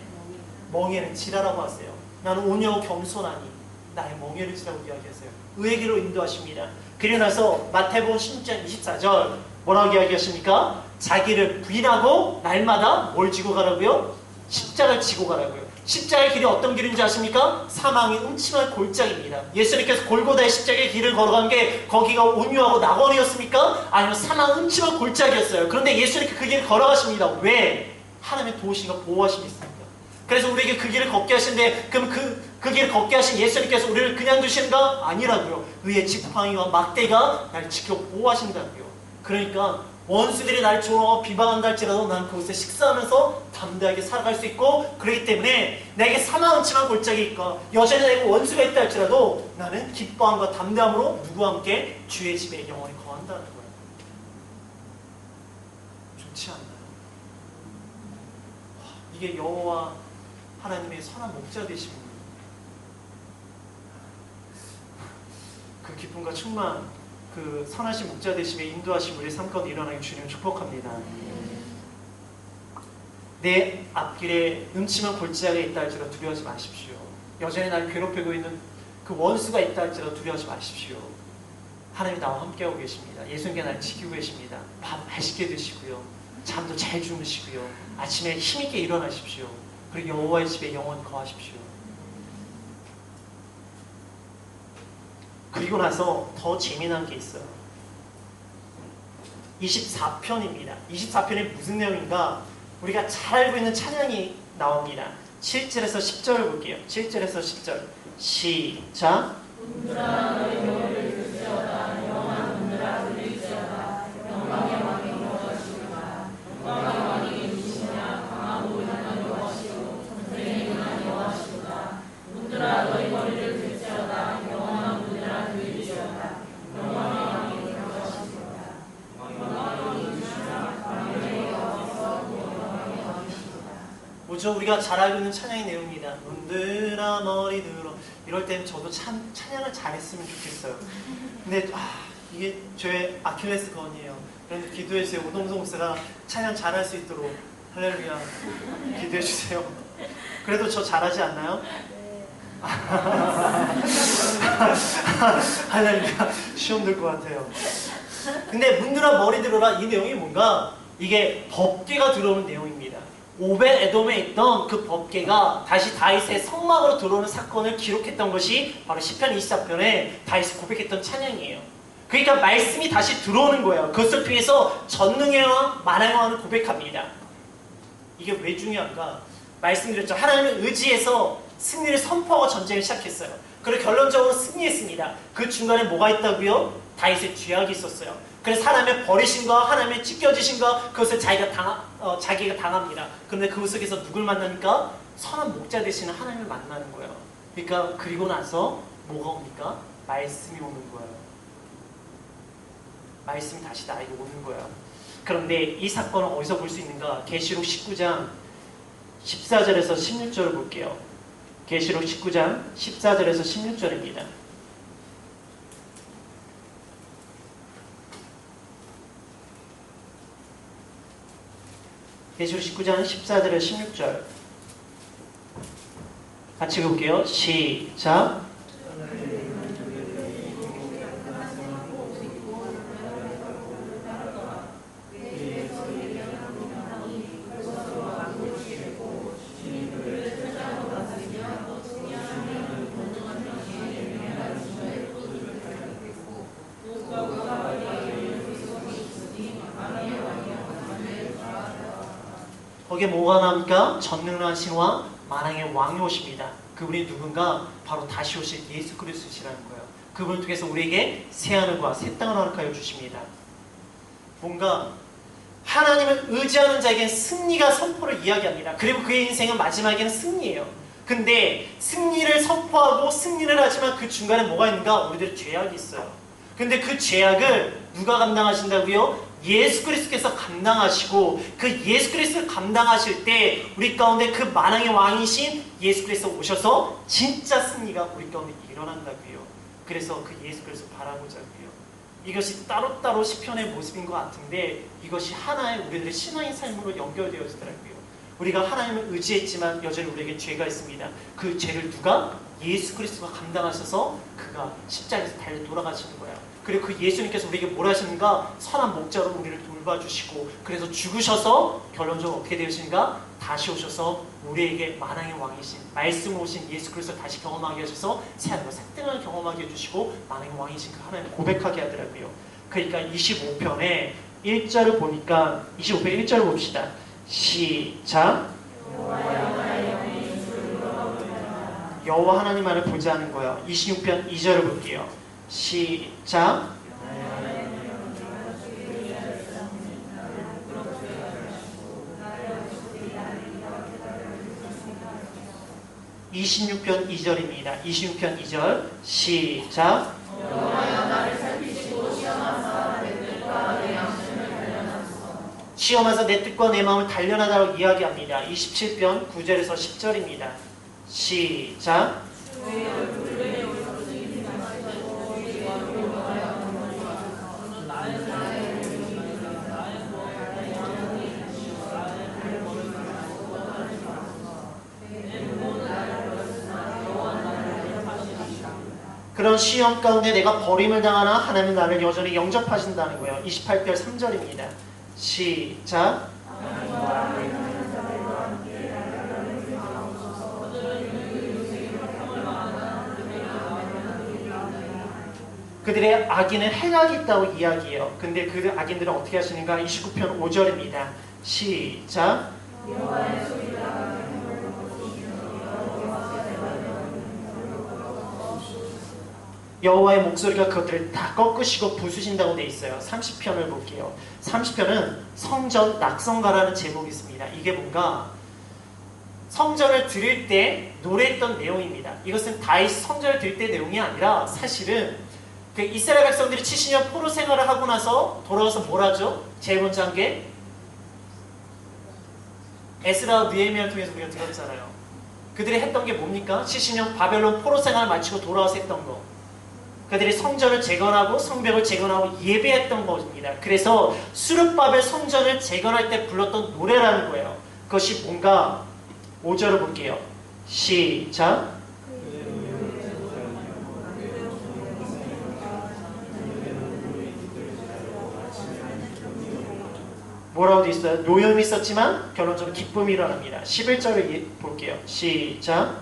멍에는 지라라고 하세요. 나는 온유하고 겸손하니 나의 멍에를 지라고 이야기하세요. 의의 길로 인도하십니다. 그리고 나서 마태복음 16장 24절 뭐라고 이야기하십니까? 자기를 부인하고 날마다 뭘 지고 가라고요? 십자가를 지고 가라고요. 십자가의 길이 어떤 길인지 아십니까? 사망의 음침한 골짜기입니다. 예수님께서 골고다의 십자가의 길을 걸어간 게 거기가 온유하고 낙원이었습니까? 아니면 사망 음침한 골짜기였어요. 그런데 예수님께서 그 길을 걸어가십니다. 왜? 하나님의 도우심과 보호하심이 있습니다. 그래서 우리에게 그 길을 걷게 하시는데, 그럼 그 길을 걷게 하신 예수님께서 우리를 그냥 두시는가? 아니라고요. 의의 지팡이와 막대가 날 지켜 보호하신다고요. 그러니까 원수들이 날 조롱하고 비방한다 할지라도 난 그곳에 식사하면서 담대하게 살아갈 수 있고, 그렇기 때문에 내게 사망 음침한 골짜기 있고 여전히 내게 원수가 있다 할지라도 나는 기뻐함과 담대함으로 누구와 함께 주의 집에 영원히 거한다는 거예요. 좋지 않나요? 이게 여호와 하나님의 선한 목자 되심입니다. 그 기쁨과 충만, 그 선하신 목자 되심에 인도하심 우리의 삶 가운데 일어나기 주님을 축복합니다. 내 앞길에 음침한 골짜기가 있다 할지라도 두려워하지 마십시오. 여전히 날 괴롭히고 있는 그 원수가 있다 할지라도 두려워하지 마십시오. 하나님이 나와 함께하고 계십니다. 예수님께 날 지키고 계십니다. 밥 맛있게 드시고요, 잠도 잘 주무시고요, 아침에 힘있게 일어나십시오. 그리고 여호와의 집에 영원히 거하십시오. 그리고 나서 더 재미난 게 있어요. 24편입니다. 24편이 무슨 내용인가? 우리가 잘 알고 있는 찬양이 나옵니다. 7절에서 10절을 볼게요. 7절에서 10절 시작. 문드라 너희 머리를 들지어다. 영원한 문드라 들릴지어다. 영광의 왕이 여호와시로다. 영광의 왕이 누구시냐? 강하고 위대한 여호와시로 전쟁에 능한 여호와시로다. 문드라 너희 머리를 들지어다. 영원한 문드라 들릴지어다. 영광의 왕이 여호와시로다. 영광의 왕이 누구시냐? 강하고 영광의 왕이시로다. 뭐죠? 우리가 잘 알고 있는 찬양의 내용입니다. 문드라 머리 들어. 이럴 땐 저도 찬양을 잘했으면 좋겠어요. 근데 이게 저의 아킬레스 건이에요. 그런데 기도해주세요. 오동성 목사가 찬양 잘할 수 있도록. 할렐루야. 기도해주세요. 그래도 저 잘하지 않나요? 할렐루야. 시험 들 것 같아요. 근데 문드라 머리 들어라, 이 내용이 뭔가, 이게 법궤가 들어오는 내용입니다. 오벳 에돔에 있던 그 법궤가 다시 다윗의 성막으로 들어오는 사건을 기록했던 것이 바로 시편 24편에 다윗이 고백했던 찬양이에요. 그러니까 말씀이 다시 들어오는 거예요. 그것을 통해서 전능의 왕, 만왕의 왕을 고백합니다. 이게 왜 중요한가? 말씀드렸죠. 하나님을 의지해서 승리를 선포하고 전쟁을 시작했어요. 그리고 결론적으로 승리했습니다. 그 중간에 뭐가 있다고요? 다윗의 죄악이 있었어요. 그래서 하나님의 버리심과 하나님의 찢겨지심과 그것을 자기가 당합니다. 그런데 그 속에서 누굴 만나니까? 선한 목자 되시는 하나님을 만나는 거예요. 그러니까 그리고 나서 뭐가 옵니까? 말씀이 오는 거예요. 말씀이 다시 나에게 오는 거예요. 그런데 이 사건은 어디서 볼 수 있는가? 계시록 19장 14절에서 16절을 볼게요. 계시록 19장 14절에서 16절입니다. 계시록 19장 14절에서 16절 같이 읽어볼게요. 시작. 거기에 뭐가 나옵니까? 전능하신 왕, 만왕의 왕이 오십니다. 그분이 누군가? 바로 다시 오실 예수 그리스도시라는 거예요. 그분을 통해서 우리에게 새하늘과 새 땅을 허락하여 주십니다. 뭔가 하나님을 의지하는 자에게는 승리가 선포를 이야기합니다. 그리고 그의 인생은 마지막에는 승리예요. 근데 승리를 선포하고 승리를 하지만 그 중간에 뭐가 있는가? 우리들의 죄악이 있어요. 근데 그 죄악을 누가 감당하신다고요? 예수 그리스도께서 감당하시고, 그 예수 그리스도를 감당하실 때 우리 가운데 그 만왕의 왕이신 예수 그리스도 오셔서 진짜 승리가 우리 가운데 일어난다고요. 그래서 그 예수 그리스도 바라보자고요. 이것이 따로따로 시편의 모습인 것 같은데 이것이 하나의 우리들의 신앙의 삶으로 연결되어지더라고요. 우리가 하나님을 의지했지만 여전히 우리에게 죄가 있습니다. 그 죄를 누가? 예수 그리스도가 감당하셔서 그가 십자가에서 달려 돌아가시는 거예요. 그리고 그 예수님께서 우리에게 뭘 하시는가? 선한 목자로 우리를 돌봐주시고 그래서 죽으셔서 결론적으로 어떻게 되시는가? 다시 오셔서 우리에게 만왕의 왕이신 말씀 오신 예수 그리스도 다시 경험하게 하셔서 새하늘과 새 땅을 경험하게 해주시고 만왕의 왕이신 그 하나님을 고백하게 하더라고요. 그러니까 25편에 1절을 보니까 25편 1절을 봅시다. 시작. 여호와 하나님만을 보자 하는 거예요. 26편 2절을 볼게요. 시작. 26편 2절입니다. 26편 2절 시작. 시험하사 내 뜻과 내 마음을 단련하다고 이야기합니다. 27편 9절에서 10절입니다. 시작. 그런 시험 가운데 내가 버림을 당하나 하나님은 나를 여전히 영접하신다는 거예요. 28절 3절입니다. 시작. 그들의 악인은 행악이 있다고 이야기해요. 근데 그 악인들은 어떻게 하시는가? 29편 5절입니다. 시작. 여호와의 목소리가 그것들을 다 꺾으시고 부수신다고 되어 있어요. 30편을 볼게요. 30편은 성전 낙성가라는 제목이 있습니다. 이게 뭔가 성전을 드릴 때 노래했던 내용입니다. 이것은 다윗 성전을 드릴 때 내용이 아니라 사실은 그 이스라엘 백성들이 70년 포로 생활을 하고 나서 돌아와서 뭘 하죠? 제일 먼저 한 게 에스라와 느헤미야를 통해서 우리가 들었잖아요. 그들이 했던 게 뭡니까? 70년 바벨론 포로 생활을 마치고 돌아와서 했던 거. 그들이 성전을 재건하고 성벽을 재건하고 예배했던 것입니다. 그래서 수르바벨 성전을 재건할 때 불렀던 노래라는 거예요. 그것이 뭔가 5절을 볼게요. 시작. 뭐라고 되어 있어요? 노염이 있었지만 결론적으로 기쁨이 일어납니다. 11절을 볼게요. 시작.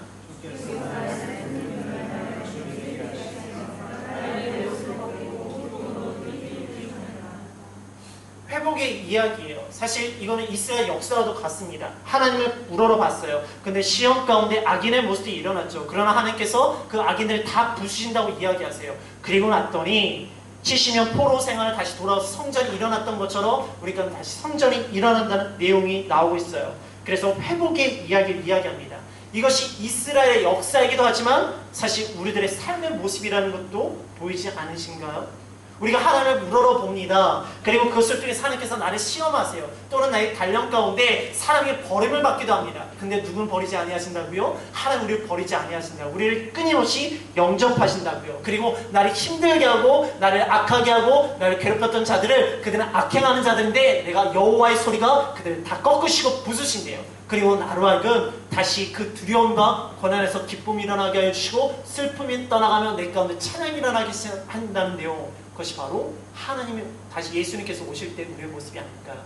회복의 이야기예요. 사실 이거는 이스라엘 역사와도 같습니다. 하나님을 우러러 봤어요. 근데 시험 가운데 악인의 모습이 일어났죠. 그러나 하나님께서 그 악인들을 다 부수신다고 이야기하세요. 그리고 났더니 70년 포로 생활을 다시 돌아와서 성전이 일어났던 것처럼 우리가 다시 성전이 일어난다는 내용이 나오고 있어요. 그래서 회복의 이야기를 이야기합니다. 이것이 이스라엘의 역사이기도 하지만 사실 우리들의 삶의 모습이라는 것도 보이지 않으신가요? 우리가 하나님을 우러러 봅니다. 그리고 그것을 통해 하나님께서 나를 시험하세요. 또는 나의 단련 가운데 사람에게 버림을 받기도 합니다. 근데 누구는 버리지 아니하신다고요? 하나님 우리를 버리지 아니하신다고. 우리를 끊임없이 영접하신다고요. 그리고 나를 힘들게 하고 나를 악하게 하고 나를 괴롭혔던 자들을 그들은 악행하는 자들인데 내가 여호와의 소리가 그들을 다 꺾으시고 부수신대요. 그리고 나로 하여금 다시 그 두려움과 고난에서 기쁨이 일어나게 해주시고 슬픔이 떠나가며 내 가운데 찬양이 일어나게 한다는 내용. 그것이 바로 하나님이 다시 예수님께서 오실 때 우리의 모습이 아닐까요?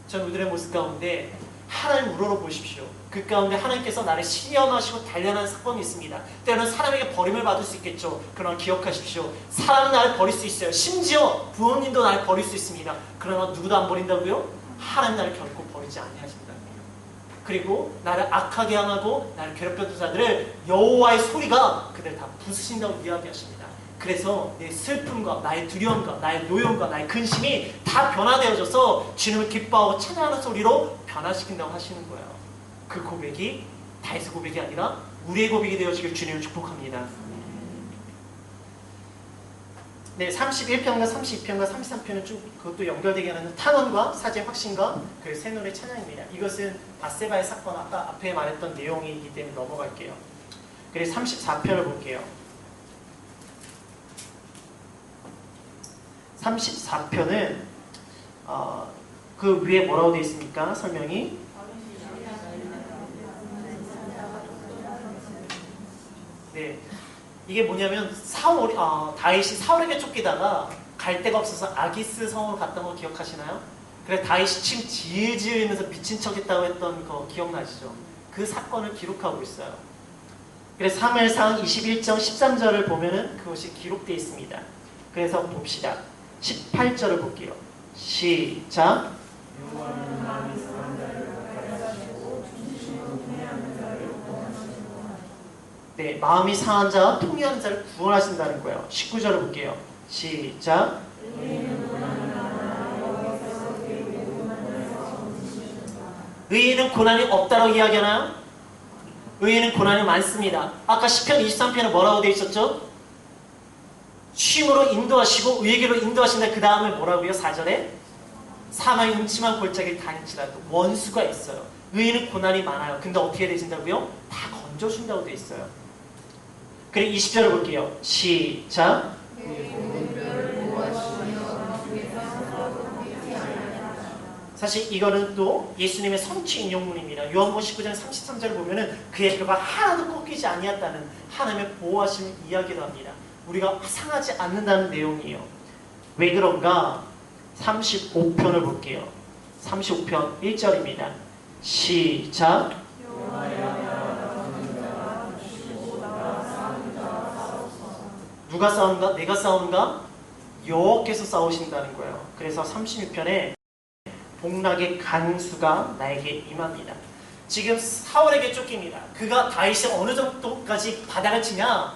저는 우리들의 모습 가운데 하나님 우러러 보십시오. 그 가운데 하나님께서 나를 시험하시고 단련하는 사건이 있습니다. 때로는 사람에게 버림을 받을 수 있겠죠. 그러나 기억하십시오. 사람은 나를 버릴 수 있어요. 심지어 부모님도 나를 버릴 수 있습니다. 그러나 누구도 안 버린다고요? 하나님 나를 결코 버리지 아니하신다고요. 그리고 나를 악하게 향하고 나를 괴롭혔던 자들을 여호와의 소리가 그들 다 부수신다고 이야기하십니다. 그래서 내 슬픔과 나의 두려움과 나의 노여움과 나의 근심이 다 변화되어져서 주님을 기뻐하고 찬양하는 소리로 변화시킨다고 하시는 거예요. 그 고백이 다윗의 고백이 아니라 우리의 고백이 되어지길 주님을 축복합니다. 네, 31편과 32편과 33편은 쭉 그것도 연결되게 하는 탄원과 사제 확신과 그 새 노래 찬양입니다. 이것은 바세바의 사건 아까 앞에 말했던 내용이기 때문에 넘어갈게요. 그래서 34편을 볼게요. 34편은 그 위에 뭐라고 되어 있습니까? 설명이 네, 이게 뭐냐면 다윗이 사울에게 쫓기다가 갈 데가 없어서 아기스 성으로 갔던 거 기억하시나요? 그래 다윗이 침 질질 흘리면서 미친 척 했다고 했던 거 기억나시죠? 그 사건을 기록하고 있어요. 그래서 사무엘상 21장 13절을 보면은 그것이 기록되어 있습니다. 그래서 봅시다. 18절을 볼게요. 시작. 네, 마음이 상한 자와 통회하는 자를 구원하신다는 거예요. 19절을 볼게요. 시작. 의인은 고난이 없다고 이야기하나요? 의인은 고난이 많습니다. 아까 시편 23편에 뭐라고 되어 있었죠? 쉼으로 인도하시고 의에게로 인도하신다. 그 다음에 뭐라고요? 4절에 사망의 음침한 골짜기를 다닐지라도 원수가 있어요. 의인은 고난이 많아요. 근데 어떻게 되신다고요? 다 건져준다고 되어 있어요. 그리고 20절을 볼게요. 시작. 사실 이거는 또 예수님의 성취 인용문입니다. 요한복음 19장 33절을 보면은 그의 뼈가 하나도 꺾이지 아니었다는 하나님의 보호하심을 이야기도 합니다. 우리가 상하지 않는다는 내용이에요. 왜 그런가? 35편을 볼게요. 35편 1절입니다. 시작. 누가 싸우는가? 내가 싸우는가? 여호와께서 싸우신다는 거예요. 그래서 36편에 복락의 간수가 나에게 임합니다. 지금 사울에게 쫓깁니다. 그가 다윗이 어느 정도까지 바닥을 치냐?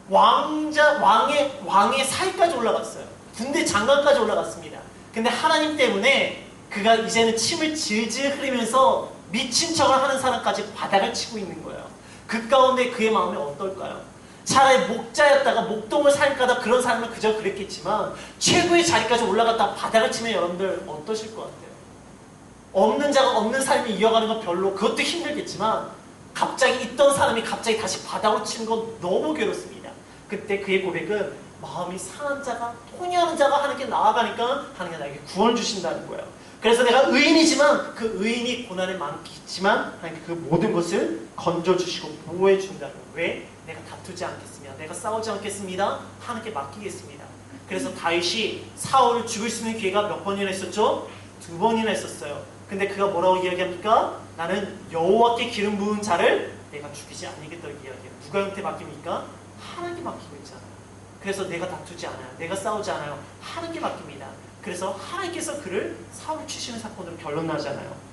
왕의 사이까지 올라갔어요. 군대 장관까지 올라갔습니다. 근데 하나님 때문에 그가 이제는 침을 질질 흘리면서 미친 척을 하는 사람까지 바닥을 치고 있는 거예요. 그 가운데 그의 마음이 어떨까요? 차라리 목자였다가 목동을 살까다 그런 사람은 그저 그랬겠지만 최고의 자리까지 올라갔다 바닥을 치면 여러분들 어떠실 것 같아요? 없는 자가 없는 삶을 이어가는 건 별로 그것도 힘들겠지만 갑자기 있던 사람이 갑자기 다시 바닥으로 치는 건 너무 괴롭습니다. 그때 그의 고백은 마음이 상한 자가 통회하는 자가 하나님께 나아가니까 하나님께 나에게 구원을 주신다는 거예요. 그래서 내가 의인이지만 그 의인이 고난에 많겠지만 하나님께 그 모든 것을 건져주시고 보호해 준다는 거예요. 왜? 내가 다투지 않겠습니다. 내가 싸우지 않겠습니다. 하나님께 맡기겠습니다. 그래서 다윗이 사울을 죽일 수 있는 기회가 몇 번이나 있었죠? 2번이나 있었어요. 근데 그가 뭐라고 이야기합니까? 나는 여호와께 기름 부은 자를 내가 죽이지 않겠다고 이야기해요. 누구한테 맡깁니까? 하나님께 맡기고 있잖아요. 그래서 내가 다투지 않아요. 내가 싸우지 않아요. 하나님께 맡깁니다. 그래서 하나님께서 그를 사울 치시는 사건으로 결론 나잖아요.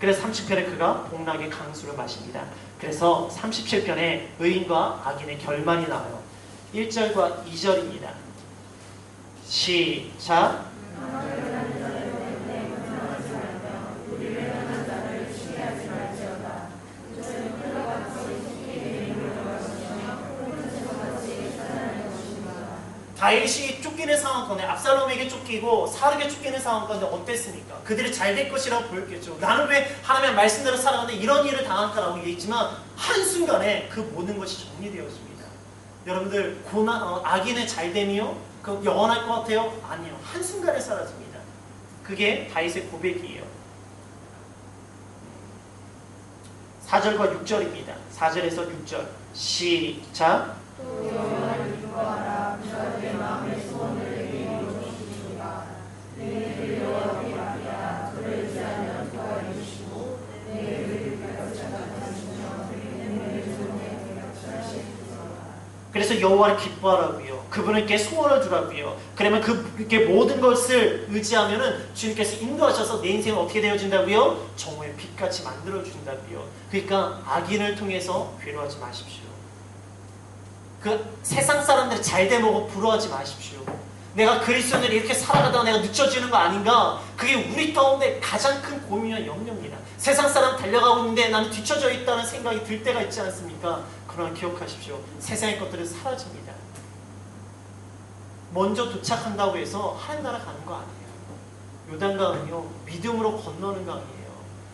그래서 30편에 그가 복락의 강수를 마십니다. 그래서 37편에 의인과 악인의 결말이 나와요. 1절과 2절입니다. 시작. 다윗이 쫓기는 상황 가운데 압살롬에게 쫓기고 사울에게 쫓기는 상황 가운데 어땠습니까? 그들이 잘 될 것이라고 보였겠죠. 나는 왜 하나님의 말씀대로 살아가는데 이런 일을 당할까라고 얘기했지만 한순간에 그 모든 것이 정리되었습니다. 여러분들 악인의 잘됨이요? 그 영원할 것 같아요? 아니요. 한순간에 사라집니다. 그게 다윗의 고백이에요. 4절과 6절입니다. 4절에서 6절 시작. 그래서 여호와를 기뻐하라고요. 그분에게 소원을 두라고요. 그러면 그게 모든 것을 의지하면은 주님께서 인도하셔서 내 인생은 어떻게 되어진다고요? 정오의 빛같이 만들어 준다고요. 그러니까 악인을 통해서 괴로워하지 마십시오. 그 세상 사람들이 잘돼 먹어 부러워하지 마십시오. 내가 그리스도인으로 이렇게 살아가다가 내가 늦춰지는 거 아닌가? 그게 우리 가운데 가장 큰 고민과 염려입니다. 세상 사람 달려가고 있는데 나는 뒤처져 있다는 생각이 들 때가 있지 않습니까? 그러나 기억하십시오. 세상의 것들은 사라집니다. 먼저 도착한다고 해서 하나님 나라 가는 거 아니에요. 요단강은요, 믿음으로 건너는 강이에요.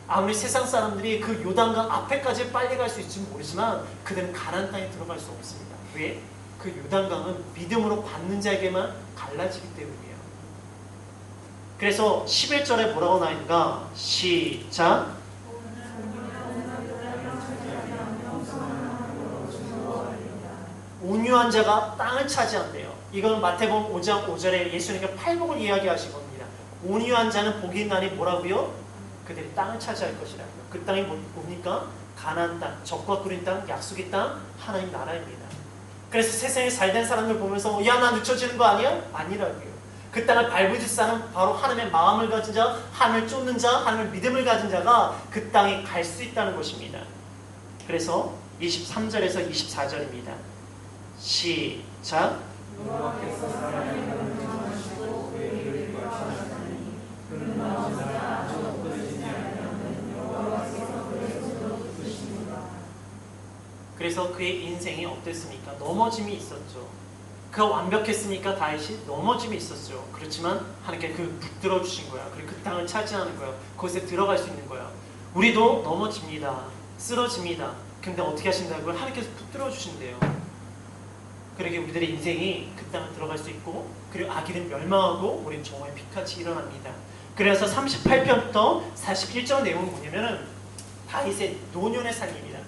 아무리 세상 사람들이 그 요단강 앞에까지 빨리 갈 수 있을지 모르지만 그들은 가나안 땅에 들어갈 수 없습니다. 왜? 그 요단강은 믿음으로 받는 자에게만 갈라지기 때문이에요. 그래서 11절에 뭐라고 나있는가? 시작. 온유한 자가 땅을 차지한대요. 이건 마태복음 5장 5절에 예수님께서 팔복을 이야기하신 겁니다. 온유한 자는 복이 있나니 뭐라고요? 그들이 땅을 차지할 것이라고요. 그 땅이 뭡니까? 가나안 땅, 적과 꾸린 땅, 약속의 땅, 하나님 나라입니다. 그래서 세상에 잘된 사람들 보면서 야, 나 늦춰지는 거 아니야? 아니라고요. 그 땅을 밟으실 사람 바로 하나님의 마음을 가진 자, 하나님을 쫓는 자, 하나님의 믿음을 가진 자가 그 땅에 갈 수 있다는 것입니다. 그래서 23절에서 24절입니다. 시작. 여호와께서 사람의 명령하시고 의를 구하시나니 그는 언제나 쫓겨지지 아니하는 여호와께서 그에게서 붙드십니다. 그래서 그의 인생이 어땠습니까? 넘어짐이 있었죠. 그가 완벽했으니까 다윗이 넘어짐이 있었죠. 그렇지만 하나님께 그 붙들어 주신 거야. 그리고 그 땅을 차지하는 거야. 그곳에 들어갈 수 있는 거야. 우리도 넘어집니다. 쓰러집니다. 근데 어떻게 하신다고요? 하나님께서 붙들어 주신대요. 그러게 우리들의 인생이 그 땅을 들어갈 수 있고, 그리고 악인은 멸망하고 우리는 정오의 빛같이 일어납니다. 그래서 38편부터 41절 내용은 뭐냐면은 다윗의 노년의 삶입니다.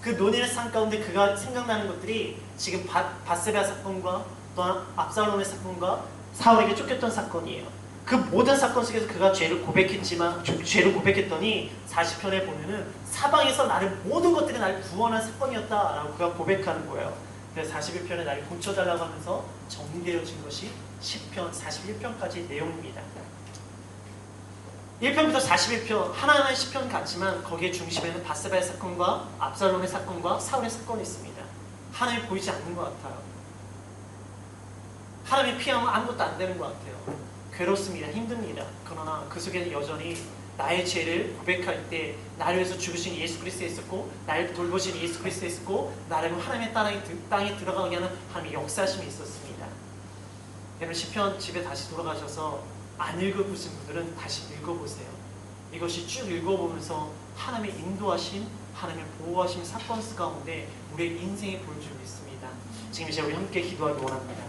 그 노년의 삶 가운데 그가 생각나는 것들이 지금 바세바 사건과 또한 압살롬의 사건과 사울에게 쫓겼던 사건이에요. 그 모든 사건 속에서 그가 죄를 고백했지만 죄를 고백했더니 40편에 보면은 사방에서 나를 모든 것들이 나를 구원한 사건이었다라고 그가 고백하는 거예요. 그래서 41편에 나를 고쳐달라고 하면서 정리되어진 것이 10편, 41편까지 내용입니다. 1편부터 41편, 하나하나의 10편 같지만 거기에 중심에는 바세바의 사건과 압살롬의 사건과 사울의 사건이 있습니다. 하나님이 보이지 않는 것 같아요. 하나님이 피하면 아무것도 안 되는 것 같아요. 괴롭습니다. 힘듭니다. 그러나 그 속에는 여전히 나의 죄를 고백할 때 나를 위해서 죽으신 예수 그리스도에 있었고, 나를 돌보신 예수 그리스도에 있었고, 나를 하나님의 땅에 들어가게 하는 하나님의 역사심이 있었습니다. 여러분 시편 집에 다시 돌아가셔서 안 읽어보신 분들은 다시 읽어보세요. 이것이 쭉 읽어보면서 하나님의 인도하심, 하나님의 보호하심 사건 가운데 우리의 인생에 보여줄 수 있습니다. 지금 이제 우리 함께 기도하기 원합니다.